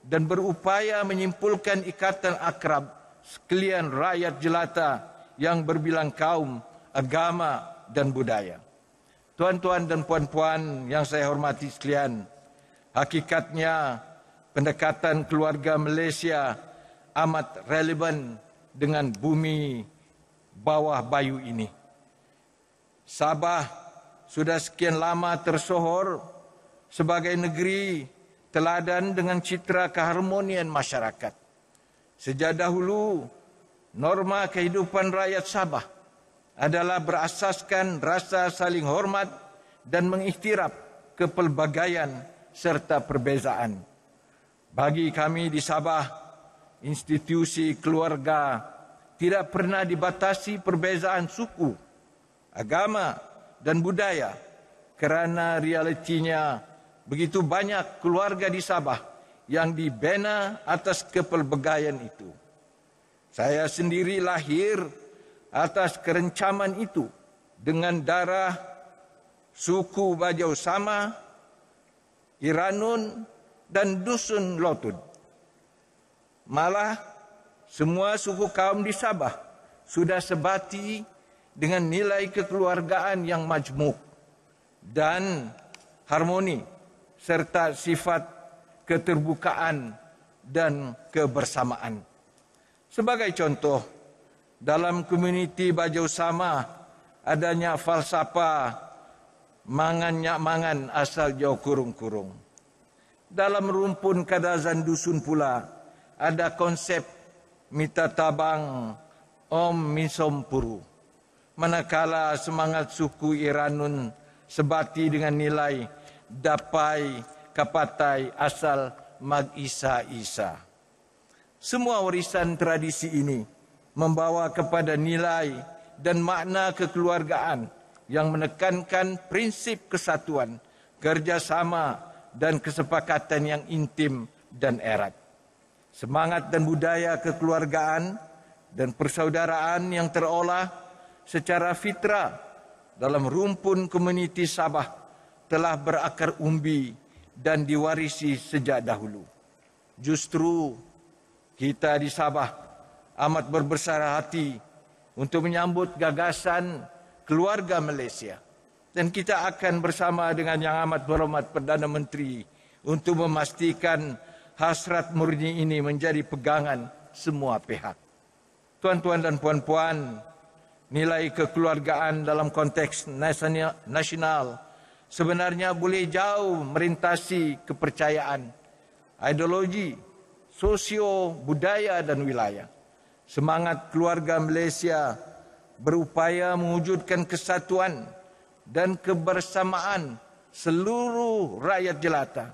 dan berupaya menyimpulkan ikatan akrab sekalian rakyat jelata yang berbilang kaum, agama dan budaya. Tuan-tuan dan puan-puan yang saya hormati sekalian, hakikatnya pendekatan keluarga Malaysia amat relevan dengan bumi bawah bayu ini. Sabah sudah sekian lama tersohor sebagai negeri teladan dengan citra keharmonian masyarakat. Sejak dahulu, norma kehidupan rakyat Sabah adalah berasaskan rasa saling hormat dan mengiktiraf kepelbagaian serta perbezaan. Bagi kami di Sabah, institusi keluarga tidak pernah dibatasi perbezaan suku, agama dan budaya kerana realitinya begitu banyak keluarga di Sabah yang dibina atas kepelbagaian itu. Saya sendiri lahir atas kerencaman itu dengan darah suku Bajau Sama, Iranun dan Dusun Lotud. Malah semua suku kaum di Sabah sudah sebati dengan nilai kekeluargaan yang majmuk dan harmoni serta sifat keterbukaan dan kebersamaan. Sebagai contoh, dalam komuniti Bajau Sama adanya falsafah mangan nyak mangan asal jauh kurung-kurung. Dalam rumpun kadazan dusun pula ada konsep mita tabang om misom puru. Manakala semangat suku Iranun sebati dengan nilai dapai kapatai asal mag isa-isa. Semua warisan tradisi ini membawa kepada nilai dan makna kekeluargaan yang menekankan prinsip kesatuan, kerjasama dan kesepakatan yang intim dan erat. Semangat dan budaya kekeluargaan dan persaudaraan yang terolah secara fitrah dalam rumpun komuniti Sabah telah berakar umbi dan diwarisi sejak dahulu. Justru kita di Sabah amat berbesar hati untuk menyambut gagasan keluarga Malaysia. Dan kita akan bersama dengan Yang Amat Berhormat Perdana Menteri untuk memastikan hasrat murni ini menjadi pegangan semua pihak. Tuan-tuan dan puan-puan, nilai kekeluargaan dalam konteks nasional sebenarnya boleh jauh merintasi kepercayaan, ideologi, sosio, budaya dan wilayah. Semangat keluarga Malaysia berupaya mewujudkan kesatuan dan kebersamaan seluruh rakyat jelata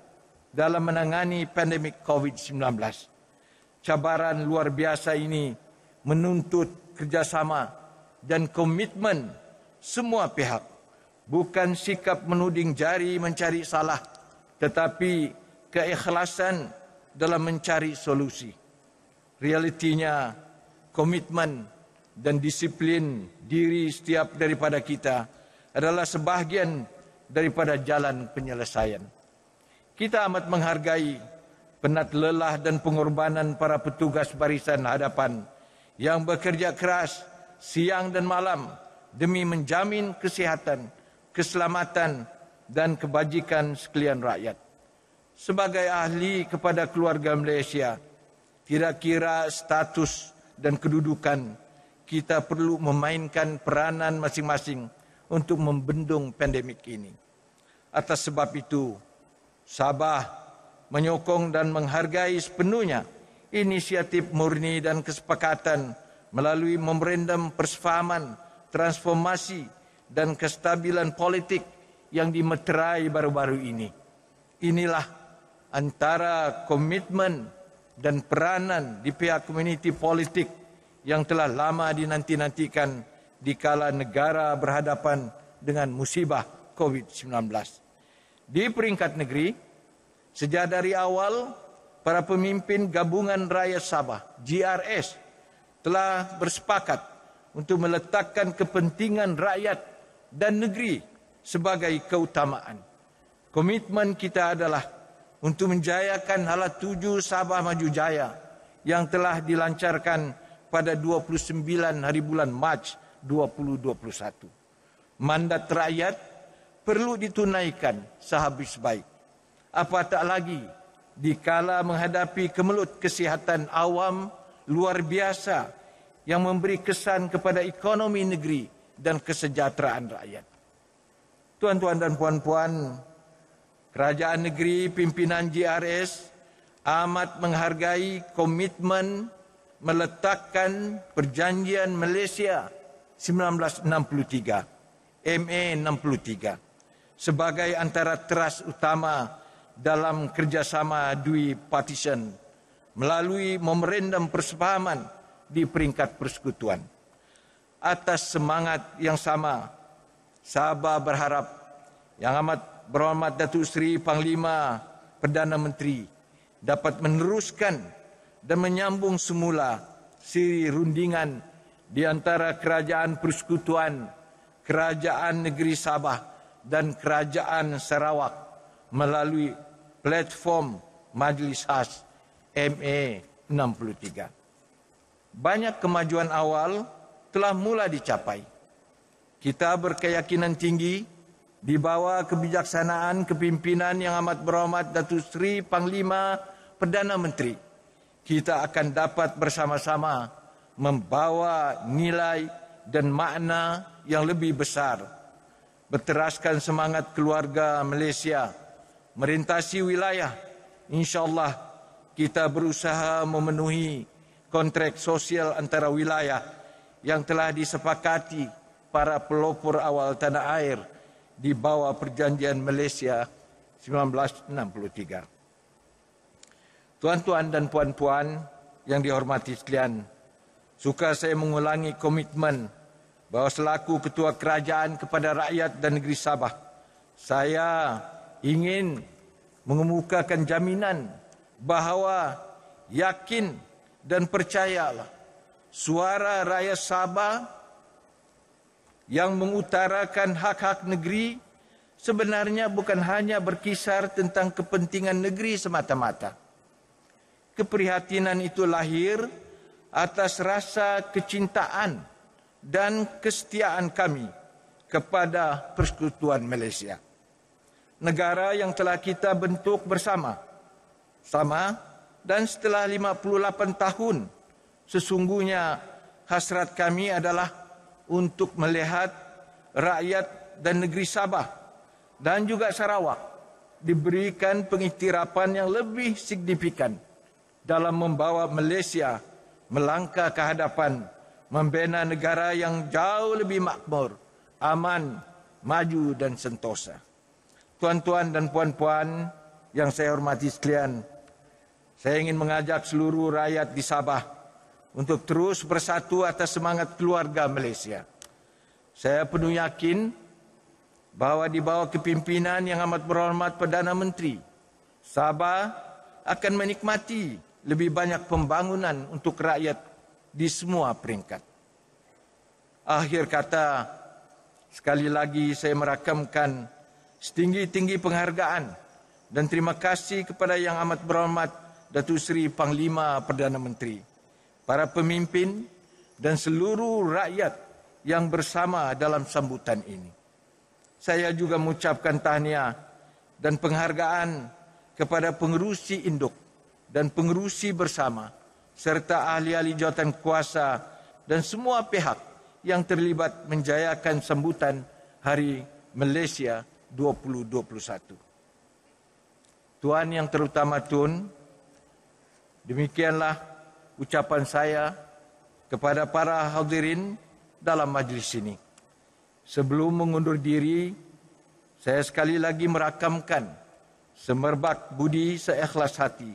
dalam menangani pandemik COVID-19. Cabaran luar biasa ini menuntut kerjasama dan komitmen semua pihak. Bukan sikap menuding jari mencari salah, tetapi keikhlasan dalam mencari solusi. Realitinya, komitmen dan disiplin diri setiap daripada kita adalah sebahagian daripada jalan penyelesaian. Kita amat menghargai penat lelah dan pengorbanan para petugas barisan hadapan yang bekerja keras siang dan malam demi menjamin kesihatan, keselamatan dan kebajikan sekalian rakyat. Sebagai ahli kepada keluarga Malaysia, kira-kira status dan kedudukan kita perlu memainkan peranan masing-masing untuk membendung pandemik ini. Atas sebab itu, Sabah menyokong dan menghargai sepenuhnya inisiatif murni dan kesepakatan melalui memorandum persefahaman, transformasi dan kestabilan politik yang dimeterai baru-baru ini. Inilah antara komitmen dan peranan di pihak komuniti politik yang telah lama dinanti-nantikan dikala negara berhadapan dengan musibah COVID-19. Di peringkat negeri, sejak dari awal, para pemimpin Gabungan Rakyat Sabah, GRS, telah bersepakat untuk meletakkan kepentingan rakyat dan negeri sebagai keutamaan. Komitmen kita adalah untuk menjayakan Hala 7 Sabah Maju Jaya yang telah dilancarkan pada 29 hari bulan Mac 2021. Mandat rakyat perlu ditunaikan sehabis baik. Apatah lagi dikala menghadapi kemelut kesihatan awam luar biasa yang memberi kesan kepada ekonomi negeri dan kesejahteraan rakyat. Tuan-tuan dan puan-puan, kerajaan negeri pimpinan GRS amat menghargai komitmen meletakkan Perjanjian Malaysia 1963, MA 63, sebagai antara teras utama dalam kerjasama Dui Partition melalui memorandum persefahaman di peringkat persekutuan. Atas semangat yang sama, Sabah berharap Yang Amat Berhormat Datuk Seri Panglima Perdana Menteri dapat meneruskan dan menyambung semula siri rundingan di antara Kerajaan Persekutuan, Kerajaan Negeri Sabah dan Kerajaan Sarawak melalui platform Majlis Khas MA 63. Banyak kemajuan awal telah mula dicapai. Kita berkeyakinan tinggi di bawah kebijaksanaan kepimpinan Yang Amat Berhormat Datuk Seri Panglima Perdana Menteri, kita akan dapat bersama-sama membawa nilai dan makna yang lebih besar, berteraskan semangat keluarga Malaysia, merintasi wilayah. InsyaAllah kita berusaha memenuhi kontrak sosial antara wilayah yang telah disepakati para pelopor awal tanah air di bawah Perjanjian Malaysia 1963. Tuan-tuan dan puan-puan yang dihormati sekalian, suka saya mengulangi komitmen bahawa selaku Ketua Kerajaan kepada rakyat dan negeri Sabah, saya ingin mengemukakan jaminan bahawa yakin dan percayalah suara rakyat Sabah yang mengutarakan hak-hak negeri sebenarnya bukan hanya berkisar tentang kepentingan negeri semata-mata. Keprihatinan itu lahir atas rasa kecintaan dan kesetiaan kami kepada Persekutuan Malaysia, negara yang telah kita bentuk bersama. Dan setelah 58 tahun, sesungguhnya hasrat kami adalah untuk melihat rakyat dan negeri Sabah dan juga Sarawak diberikan pengiktirafan yang lebih signifikan dalam membawa Malaysia melangkah ke hadapan, membina negara yang jauh lebih makmur, aman, maju dan sentosa. Tuan-tuan dan puan-puan yang saya hormati sekalian, saya ingin mengajak seluruh rakyat di Sabah untuk terus bersatu atas semangat keluarga Malaysia. Saya penuh yakin bahawa di bawah kepimpinan Yang Amat Berhormat Perdana Menteri, Sabah akan menikmati lebih banyak pembangunan untuk rakyat di semua peringkat. Akhir kata, sekali lagi saya merakamkan setinggi-tinggi penghargaan dan terima kasih kepada Yang Amat Berhormat Datuk Seri Panglima Perdana Menteri, para pemimpin dan seluruh rakyat yang bersama dalam sambutan ini. Saya juga mengucapkan tahniah dan penghargaan kepada pengerusi induk dan pengerusi bersama serta ahli-ahli jawatan kuasa dan semua pihak yang terlibat menjayakan sambutan Hari Malaysia 2021. Tuan Yang Terutama Tun, demikianlah ucapan saya kepada para hadirin dalam majlis ini. Sebelum mengundur diri, saya sekali lagi merakamkan semerbak budi seikhlas hati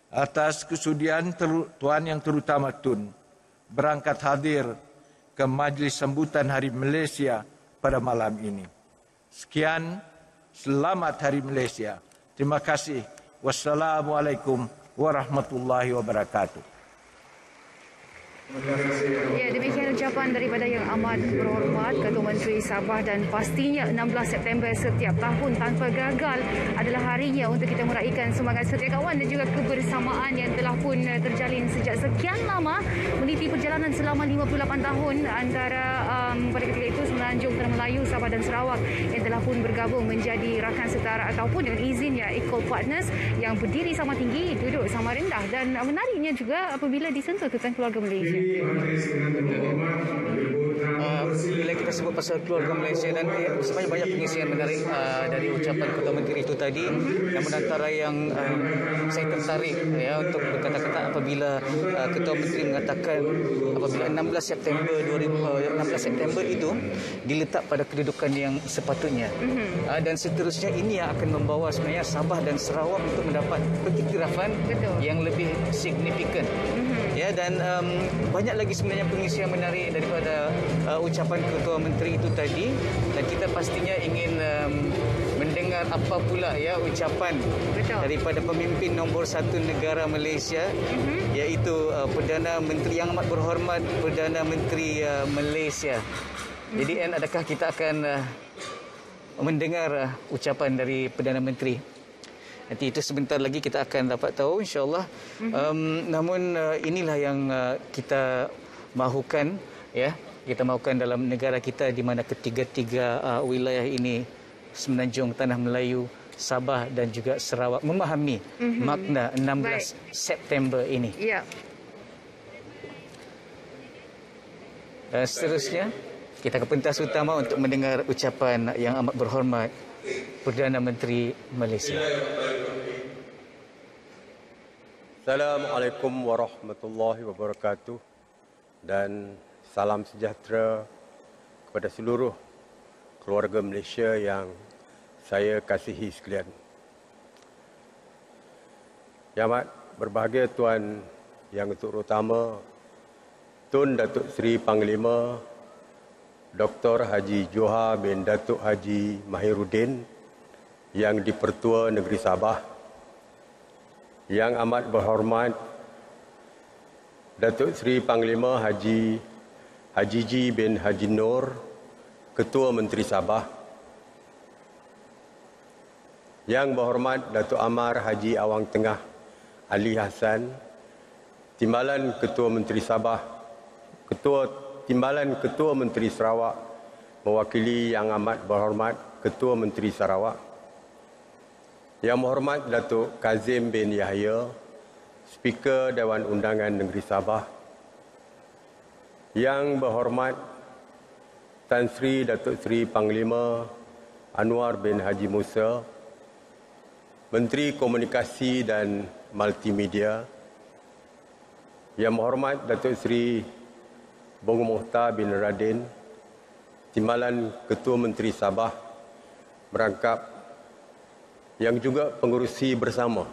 atas kesudian Tuan Yang Terutama Tun berangkat hadir ke majlis sambutan Hari Malaysia pada malam ini. Sekian, selamat Hari Malaysia. Terima kasih. Wassalamualaikum warahmatullahi wabarakatuh. Ya, demikian ucapan daripada Yang Amat Berhormat Ketua Menteri Sabah, dan pastinya 16 September setiap tahun tanpa gagal adalah harinya untuk kita meraihkan semangat setia kawan dan juga kebersamaan yang telah pun terjalin sejak sekian lama, meniti perjalanan selama 58 tahun antara pada ketika itu Semenanjung Tanah Melayu, Sabah dan Sarawak yang telah pun bergabung menjadi rakan setara ataupun dengan izinnya equal partners yang berdiri sama tinggi, duduk sama rendah, dan menariknya juga apabila disentuh tentang keluarga Malaysia. Bila kita sebut pasal keluarga Malaysia, dan sebenarnya banyak pengisian menarik dari ucapan Ketua Menteri itu tadi. Namun antara yang saya tertarik untuk berkata-kata apabila Ketua Menteri mengatakan apabila 16 September itu diletak pada kedudukan yang sepatutnya, dan seterusnya ini yang akan membawa sebenarnya Sabah dan Sarawak untuk mendapat pengiktirafan yang lebih signifikan. Ya, dan banyak lagi sebenarnya pengisian menarik daripada ucapan Ketua Menteri itu tadi, dan kita pastinya ingin mendengar apa pula ucapan daripada pemimpin nombor 1 negara Malaysia, iaitu Perdana Menteri Yang Amat Berhormat Perdana Menteri Malaysia. Jadi adakah kita akan mendengar ucapan dari Perdana Menteri? Nanti itu sebentar lagi kita akan dapat tahu, insya-Allah. Namun inilah yang kita mahukan, kita mahukan dalam negara kita, di mana ketiga-tiga wilayah ini, Semenanjung Tanah Melayu, Sabah dan juga Sarawak, memahami makna 16 September ini. Ya. Dan seterusnya kita ke pentas utama untuk mendengar ucapan Yang Amat Berhormat Perdana Menteri Malaysia. Assalamualaikum warahmatullahi wabarakatuh, dan salam sejahtera kepada seluruh keluarga Malaysia yang saya kasihi sekalian. Yang amat berbahagia Tuan Yang Terutama Tun Datuk Seri Panglima Dr. Haji Johar bin Datuk Haji Mahiruddin, Yang di-Pertua Negeri Sabah, Yang Amat Berhormat Datuk Seri Panglima Haji Ji bin Haji Nur, Ketua Menteri Sabah, Yang Berhormat Datuk Amar Haji Awang Tengah Ali Hassan, Timbalan Ketua Menteri Sabah, Timbalan Ketua Menteri Sarawak, mewakili Yang Amat Berhormat Ketua Menteri Sarawak, Yang Berhormat Datuk Kazim bin Yahya, Speaker Dewan Undangan Negeri Sabah, Yang Berhormat Tan Sri Datuk Seri Panglima Anwar bin Haji Musa, Menteri Komunikasi dan Multimedia, Yang Berhormat Datuk Seri Bong Mohtar bin Radin, Timbalan Ketua Menteri Sabah, merangkap yang juga pengurusi bersama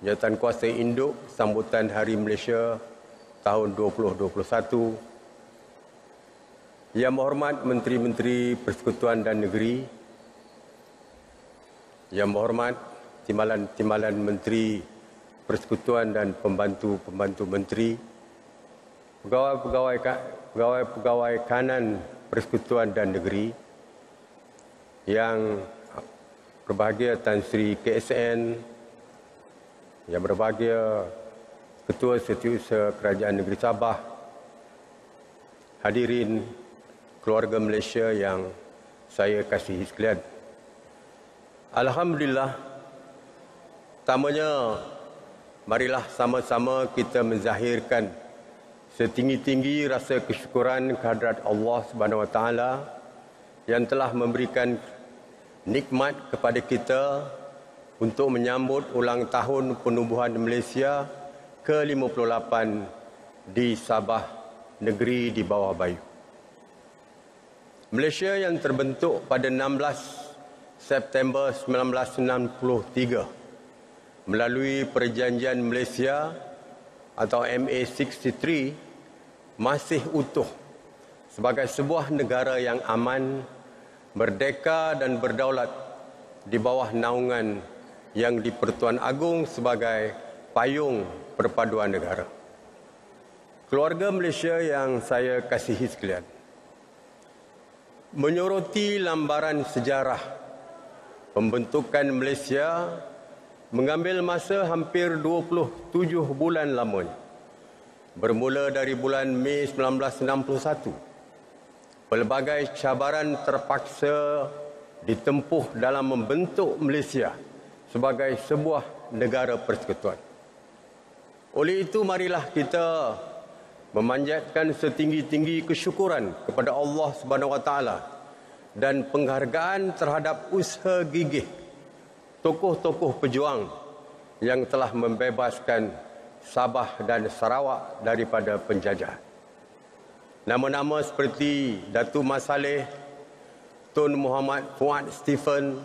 Jawatan Kuasa Induk Sambutan Hari Malaysia tahun 2021, Yang Berhormat Menteri-Menteri Persekutuan dan Negeri, Yang Berhormat Timbalan Menteri Persekutuan dan Pembantu-Pembantu Menteri, Pegawai Kanan Persekutuan dan Negeri, Yang berbahagia Tan Sri KSN, Yang berbahagia Ketua Setiausaha Kerajaan Negeri Sabah, hadirin keluarga Malaysia yang saya kasihi sekalian. Alhamdulillah, pertamanya marilah sama-sama kita menzahirkan setinggi-tinggi rasa kesyukuran kehadrat Allah Subhanahu Wa Taala yang telah memberikan nikmat kepada kita untuk menyambut ulang tahun penubuhan Malaysia ke-58 di Sabah, negeri di bawah Bayu. Malaysia yang terbentuk pada 16 September 1963 melalui Perjanjian Malaysia atau MA63 masih utuh sebagai sebuah negara yang aman, merdeka dan berdaulat di bawah naungan yang di-Pertuan Agong sebagai payung perpaduan negara. Keluarga Malaysia yang saya kasihi sekalian, menyoroti lambaran sejarah pembentukan Malaysia mengambil masa hampir 27 bulan lamanya. Bermula dari bulan Mei 1961, pelbagai cabaran terpaksa ditempuh dalam membentuk Malaysia sebagai sebuah negara persekutuan. Oleh itu, marilah kita memanjatkan setinggi-tinggi kesyukuran kepada Allah Subhanahu Wa Taala dan penghargaan terhadap usaha gigih tokoh-tokoh pejuang yang telah membebaskan Sabah dan Sarawak daripada penjajahan. Nama-nama seperti Datuk Mat Saleh, Tun Muhammad Fuad Stephen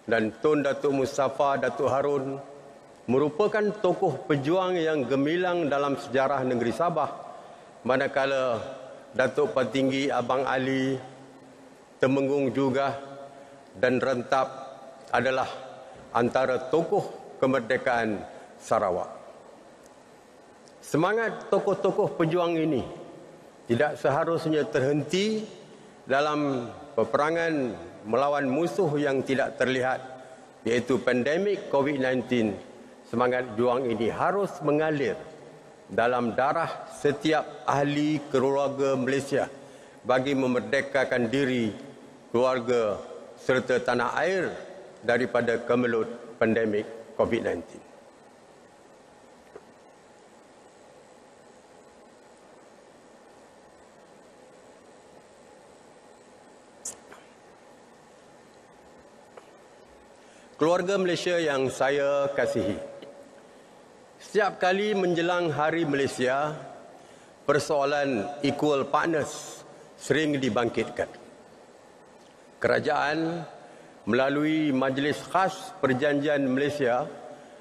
dan Tun Datuk Mustafa Datuk Harun merupakan tokoh pejuang yang gemilang dalam sejarah negeri Sabah, manakala Datuk Patinggi Abang Ali, Temenggung juga dan Rentap adalah antara tokoh kemerdekaan Sarawak. Semangat tokoh-tokoh pejuang ini tidak seharusnya terhenti dalam peperangan melawan musuh yang tidak terlihat, iaitu pandemik COVID-19. Semangat juang ini harus mengalir dalam darah setiap ahli keluarga Malaysia bagi memerdekakan diri, keluarga serta tanah air daripada kemelut pandemik COVID-19. Keluarga Malaysia yang saya kasihi, setiap kali menjelang Hari Malaysia, persoalan equal partners sering dibangkitkan. Kerajaan melalui Majlis Khas Perjanjian Malaysia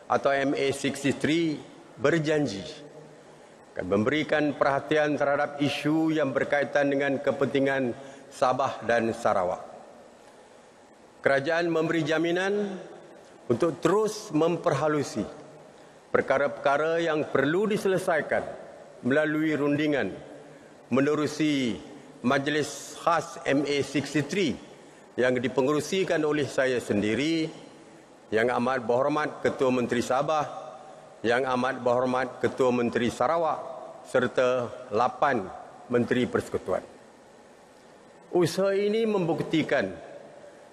atau MA63 berjanji akan memberikan perhatian terhadap isu yang berkaitan dengan kepentingan Sabah dan Sarawak. Kerajaan memberi jaminan untuk terus memperhalusi perkara-perkara yang perlu diselesaikan melalui rundingan menerusi Majlis Khas MA63 yang dipengerusikan oleh saya sendiri, Yang Amat Berhormat Ketua Menteri Sabah, Yang Amat Berhormat Ketua Menteri Sarawak serta 8 Menteri Persekutuan. Usaha ini membuktikan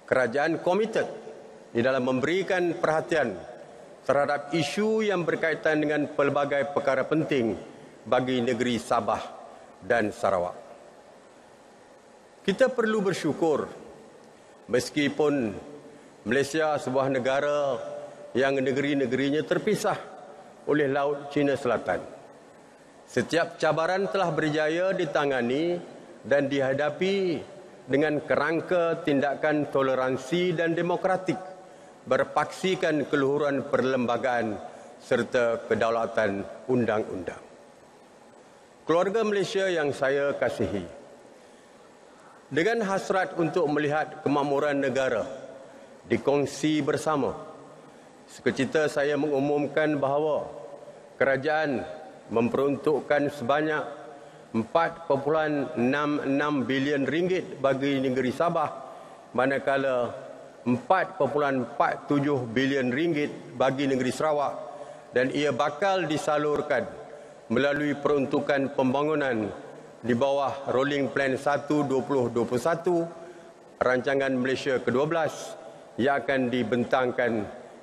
kerajaan komited di dalam memberikan perhatian terhadap isu yang berkaitan dengan pelbagai perkara penting bagi negeri Sabah dan Sarawak. Kita perlu bersyukur meskipun Malaysia sebuah negara yang negeri-negerinya terpisah oleh Laut Cina Selatan. Setiap cabaran telah berjaya ditangani dan dihadapi dengan kerangka tindakan toleransi dan demokratik, berpaksikan keluhuran perlembagaan serta kedaulatan undang-undang. Keluarga Malaysia yang saya kasihi, dengan hasrat untuk melihat kemakmuran negara dikongsi bersama, sekecita saya mengumumkan bahawa kerajaan memperuntukkan sebanyak 4.66 bilion ringgit bagi negeri Sabah, manakala 4.47 bilion ringgit bagi negeri Sarawak dan ia bakal disalurkan melalui peruntukan pembangunan di bawah Rolling Plan 1 2021 Rancangan Malaysia ke-12 yang akan dibentangkan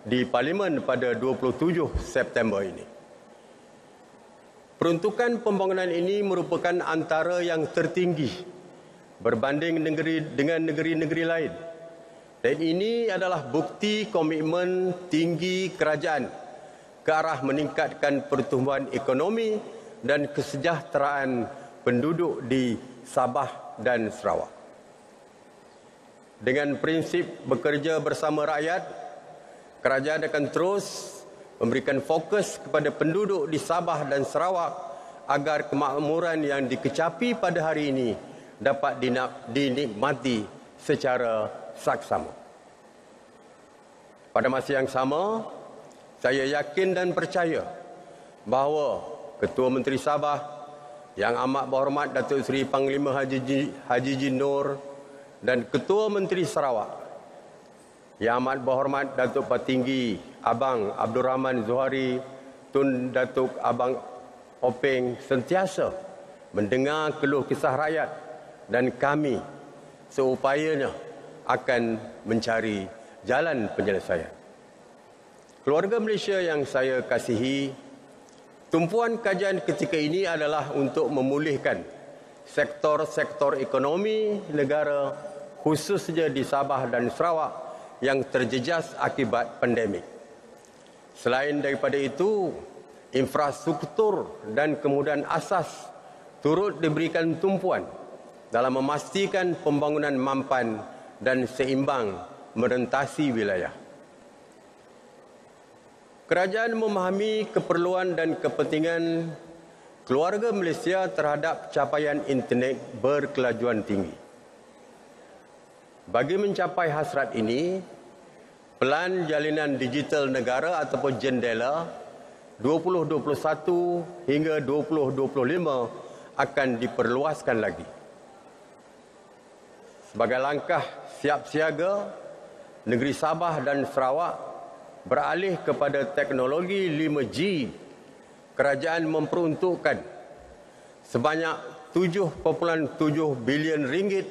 di Parlimen pada 27 September ini. Peruntukan pembangunan ini merupakan antara yang tertinggi berbanding dengan negeri-negeri lain. Dan ini adalah bukti komitmen tinggi kerajaan ke arah meningkatkan pertumbuhan ekonomi dan kesejahteraan penduduk di Sabah dan Sarawak. Dengan prinsip bekerja bersama rakyat, kerajaan akan terus memberikan fokus kepada penduduk di Sabah dan Sarawak agar kemakmuran yang dikecapi pada hari ini dapat dinikmati secara saksama. Pada masa yang sama, saya yakin dan percaya bahawa Ketua Menteri Sabah Yang Amat Berhormat Datuk Seri Panglima Haji Jinur dan Ketua Menteri Sarawak Yang Amat Berhormat Datuk Patinggi Abang Abdul Rahman Zuhari Tun Datuk Abang Openg sentiasa mendengar keluh kisah rakyat dan kami seupayanya akan mencari jalan penyelesaian. Keluarga Malaysia yang saya kasihi, tumpuan kajian ketika ini adalah untuk memulihkan sektor-sektor ekonomi negara khususnya di Sabah dan Sarawak yang terjejas akibat pandemik. Selain daripada itu, infrastruktur dan kemudahan asas turut diberikan tumpuan dalam memastikan pembangunan mampan dan seimbang merentasi wilayah. Kerajaan memahami keperluan dan kepentingan keluarga Malaysia terhadap capaian internet berkelajuan tinggi. Bagi mencapai hasrat ini, Pelan Jalinan Digital Negara ataupun JENDELA 2021 hingga 2025 akan diperluaskan lagi. Sebagai langkah siap siaga, negeri Sabah dan Sarawak beralih kepada teknologi 5G. Kerajaan memperuntukkan sebanyak 7.7 bilion ringgit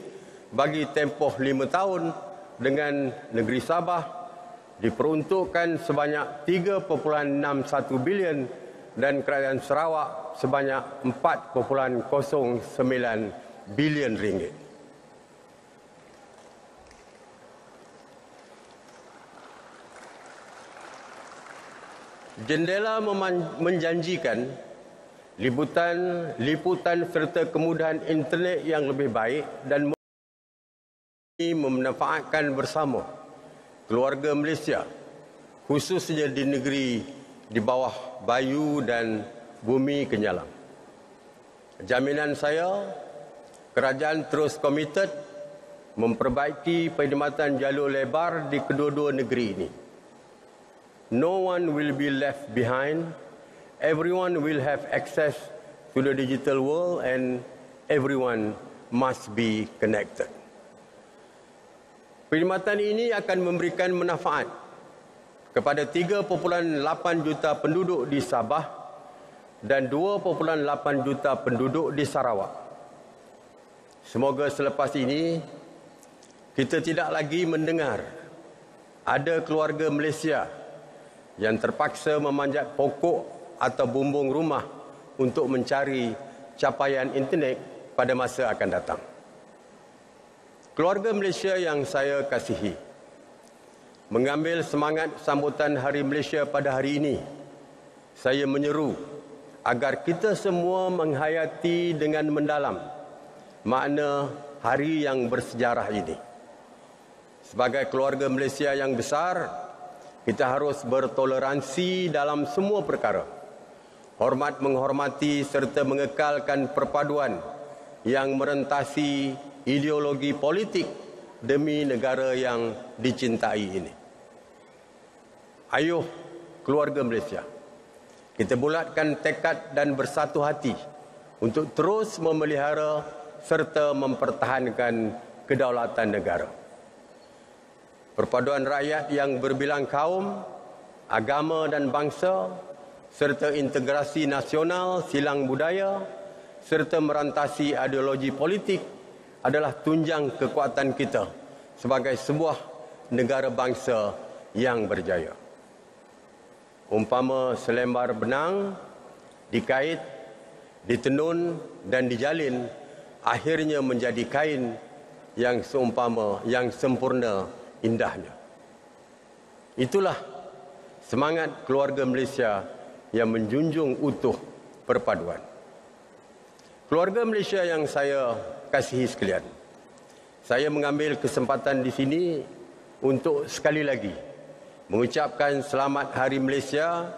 bagi tempoh 5 tahun, dengan negeri Sabah diperuntukkan sebanyak 3.61 bilion dan kerajaan Sarawak sebanyak 4.09 bilion ringgit. JENDELA menjanjikan liputan serta kemudahan internet yang lebih baik dan memanfaatkan bersama keluarga Malaysia, khususnya di negeri di bawah bayu dan bumi kenyalang. Jaminan saya, kerajaan terus komited memperbaiki perkhidmatan jalur lebar di kedua-dua negeri ini. No one will be left behind. Everyone will have access to the digital world and everyone must be connected. Perkhidmatan ini akan memberikan manfaat kepada 3.8 juta penduduk di Sabah dan 2.8 juta penduduk di Sarawak. Semoga selepas ini kita tidak lagi mendengar ada keluarga Malaysia yang terpaksa memanjat pokok atau bumbung rumah untuk mencari capaian internet pada masa akan datang. Keluarga Malaysia yang saya kasihi, mengambil semangat sambutan Hari Malaysia pada hari ini, saya menyeru agar kita semua menghayati dengan mendalam makna hari yang bersejarah ini. Sebagai keluarga Malaysia yang besar, kita harus bertoleransi dalam semua perkara, hormat menghormati serta mengekalkan perpaduan yang merentasi ideologi politik demi negara yang dicintai ini. Ayuh keluarga Malaysia, kita bulatkan tekad dan bersatu hati untuk terus memelihara serta mempertahankan kedaulatan negara. Perpaduan rakyat yang berbilang kaum, agama dan bangsa serta integrasi nasional silang budaya serta merantasi ideologi politik adalah tunjang kekuatan kita sebagai sebuah negara bangsa yang berjaya. Umpama selembar benang dikait, ditenun dan dijalin, akhirnya menjadi kain yang seumpama, yang sempurna indahnya. Itulah semangat keluarga Malaysia yang menjunjung utuh perpaduan. Keluarga Malaysia yang saya kasihi sekalian, saya mengambil kesempatan di sini untuk sekali lagi mengucapkan selamat Hari Malaysia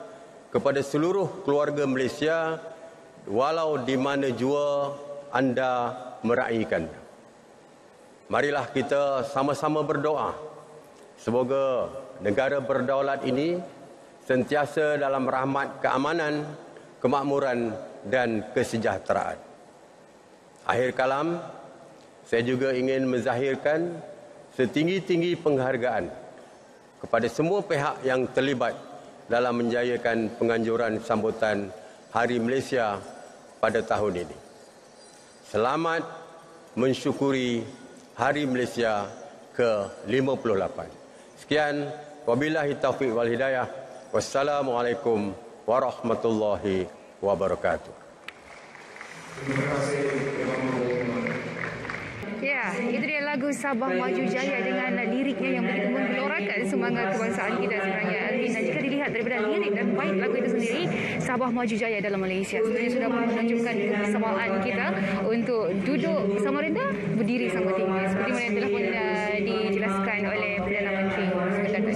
kepada seluruh keluarga Malaysia walau di mana jua anda meraihkannya. Marilah kita sama-sama berdoa semoga negara berdaulat ini sentiasa dalam rahmat keamanan, kemakmuran dan kesejahteraan. Akhir kalam, saya juga ingin menzahirkan setinggi-tinggi penghargaan kepada semua pihak yang terlibat dalam menjayakan penganjuran sambutan Hari Malaysia pada tahun ini. Selamat mensyukuri Hari Malaysia ke-58. Sekian, wabillahi taufiq wal hidayah. Wassalamualaikum warahmatullahi wabarakatuh. Terima kasih. Ya, itu dia lagu Sabah Maju Jaya dengan liriknya yang begitu menggelorakan semangat kebangsaan kita sebenarnya. Dan jika dilihat daripada lirik dan bait lagu itu sendiri, Sabah Maju Jaya dalam Malaysia sebenarnya sudah menunjukkan kesamaan kita untuk duduk sama rendah, berdiri sama tinggi. Seperti mana yang telah pun dijelaskan oleh Perdana Menteri sebentar tadi.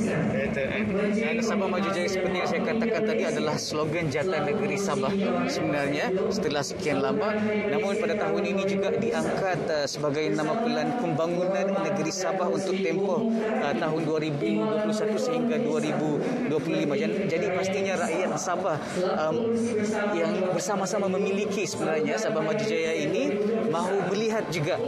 Dan Sabah Maju Jaya seperti yang saya katakan tadi adalah slogan Jatan Negeri Sabah sebenarnya setelah sekian lama. Namun pada tahun ini juga diangkat sebagai nama pelan pembangunan negeri Sabah untuk tempoh tahun 2021 sehingga 2025. Jadi pastinya rakyat Sabah yang bersama-sama memiliki sebenarnya Sabah Maju Jaya ini mahu melihat juga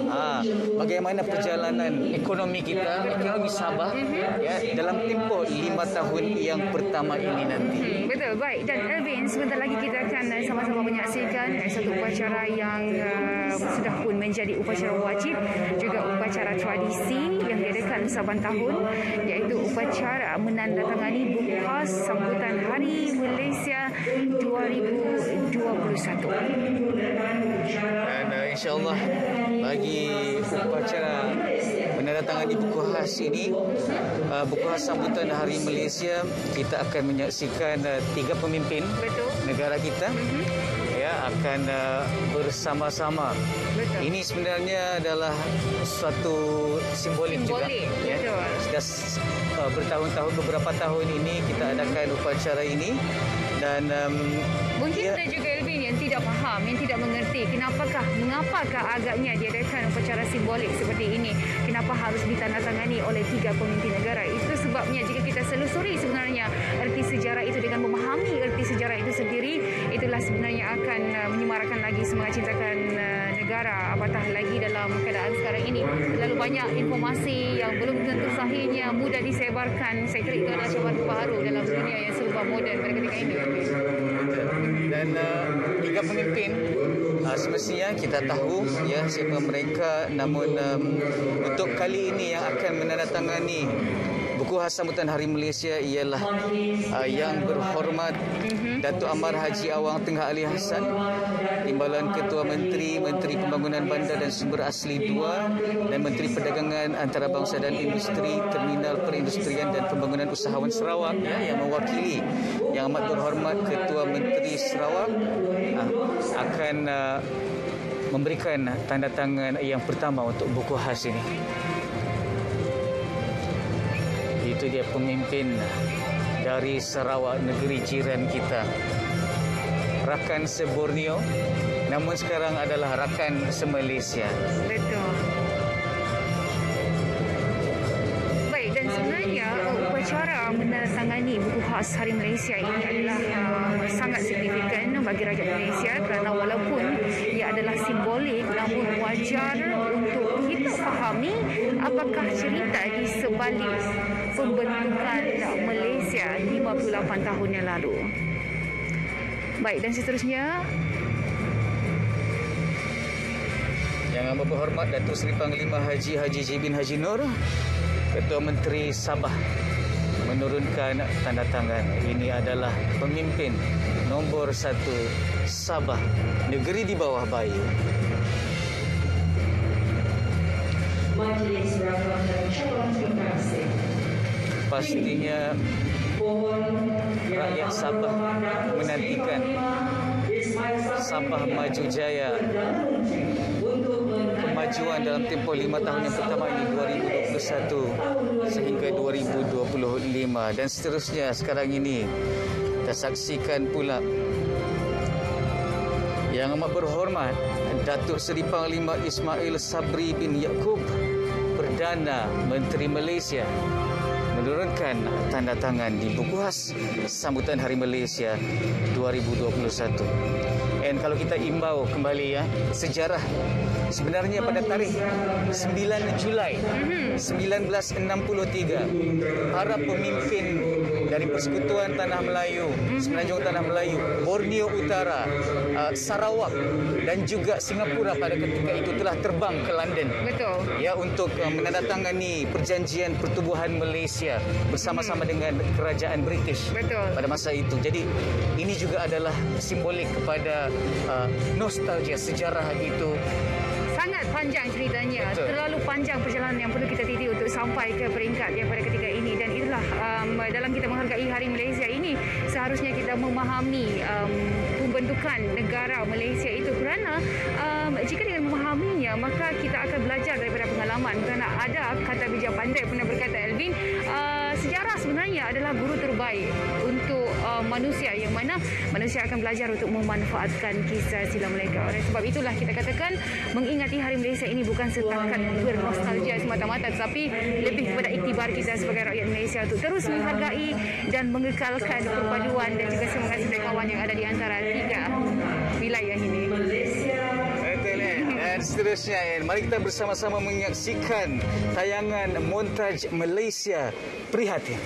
bagaimana perjalanan ekonomi kita, ekonomi Sabah ya dalam tempoh 5 tahun yang pertama ini nanti. Betul, baik. Dan Elvin, sebentar lagi kita akan sama-sama menyaksikan satu upacara yang sudah pun menjadi upacara wajib, juga upacara tradisi yang diadakan saban tahun, iaitu upacara menandatangani buku khas sambutan Hari Malaysia 2021. Dan insya-Allah bagi upacara menandatangani buku khas ini, buku khas sambutan Hari Malaysia, kita akan menyaksikan 3 pemimpin negara kita ya akan bersama-sama. Betul. Ini sebenarnya adalah suatu simbolik juga. Ya. Sudah bertahun-tahun, beberapa tahun ini kita adakan upacara ini dan mungkin ada juga Elvin yang tidak faham, yang tidak mengerti mengapakah agaknya diadakan upacara simbolik seperti ini, kenapa harus ditandatangani oleh 3 pemimpin negara. Itu sebabnya jika kita selusuri sebenarnya erti sejarah itu dengan memahami erti sejarah itu sendiri, itulah sebenarnya akan menyemarakkan lagi semangat cintakan negara, apatah lagi dalam keadaan sekarang ini terlalu banyak informasi yang belum tentu sahihnya mudah disebarkan. Saya kira itu adalah cabaran baru dalam dunia yang serba moden pada ketika ini. Dan 3 pemimpin semestinya kita tahu ya siapa mereka, namun untuk kali ini yang akan menandatangani buku khas sambutan Hari Malaysia ialah Yang Berhormat Datuk Amar Haji Awang Tengah Ali Hassan, Timbalan Ketua Menteri, Menteri Pembangunan Bandar dan Sumber Asli 2 dan Menteri Perdagangan Antarabangsa dan Industri, Terminal Perindustrian dan Pembangunan Usahawan Sarawak ya, yang mewakili Yang Amat Berhormat Ketua Menteri Sarawak akan memberikan tanda tangan yang pertama untuk buku khas ini. Itu dia pemimpin dari Sarawak, negeri jiran kita. Rakan se-Borneo, namun sekarang adalah rakan se-Malaysia. Betul. Baik, dan sebenarnya upacara menandatangani buku khas Hari Malaysia ini adalah sangat signifikan bagi rakyat Malaysia kerana walaupun ia adalah simbolik, namun wajar untuk kita fahami apakah cerita di sebalik pembentukan Malaysia 58 tahun yang lalu. Baik, dan seterusnya Yang Amat Berhormat Datuk Seri Panglima Haji J bin Haji Nur, Ketua Menteri Sabah, menurunkan tanda tangan. Ini adalah pemimpin nombor 1 Sabah, negeri di bawah bayu. Majlis Rapat dan Calon Kekasih. Pastinya rakyat Sabah menantikan Sabah maju jaya. Kemajuan dalam tempoh 5 tahun yang pertama ini 2021 sehingga 2025 dan seterusnya. Sekarang ini kita saksikan pula Yang Amat Berhormat Datuk Seri Panglima Ismail Sabri bin Yaakob, Perdana Menteri Malaysia, menurunkan tanda tangan di buku khas sambutan Hari Malaysia 2021. Dan kalau kita imbau kembali sejarah, sebenarnya pada tarikh 9 Julai 1963, para pemimpin dari Persekutuan Tanah Melayu, Semenanjung Tanah Melayu, Borneo Utara, Sarawak dan juga Singapura pada ketika itu telah terbang ke London. betul. Ya, untuk menandatangani perjanjian pertubuhan Malaysia bersama-sama dengan kerajaan British. Betul. Pada masa itu. Jadi ini juga adalah simbolik kepada nostalgia sejarah itu. Sangat panjang ceritanya. Betul. Terlalu panjang perjalanan yang perlu kita titi untuk sampai ke peringkat yang pada ketika ini. Dan itulah dalam kita menghargai Hari Malaysia ini, seharusnya kita memahami pembentukan negara Malaysia itu, kerana jika dengan memahaminya, maka kita akan belajar daripada pengalaman. Kerana ada kata bijak pandai pernah berkata, Elvin, sejarah sebenarnya adalah guru terbaik untuk manusia, yang mana manusia akan belajar untuk memanfaatkan kisah silam mereka. Oleh sebab itulah kita katakan mengingati Hari Malaysia ini bukan setakat bernostalgia semata-mata, tetapi lebih kepada iktibar kita sebagai rakyat Malaysia untuk terus menghargai dan mengekalkan perpaduan dan juga semangat sederkawan yang ada di antara 3 wilayah ini. Dan seterusnya, mari kita bersama-sama menyaksikan tayangan montaj Malaysia Prihatin.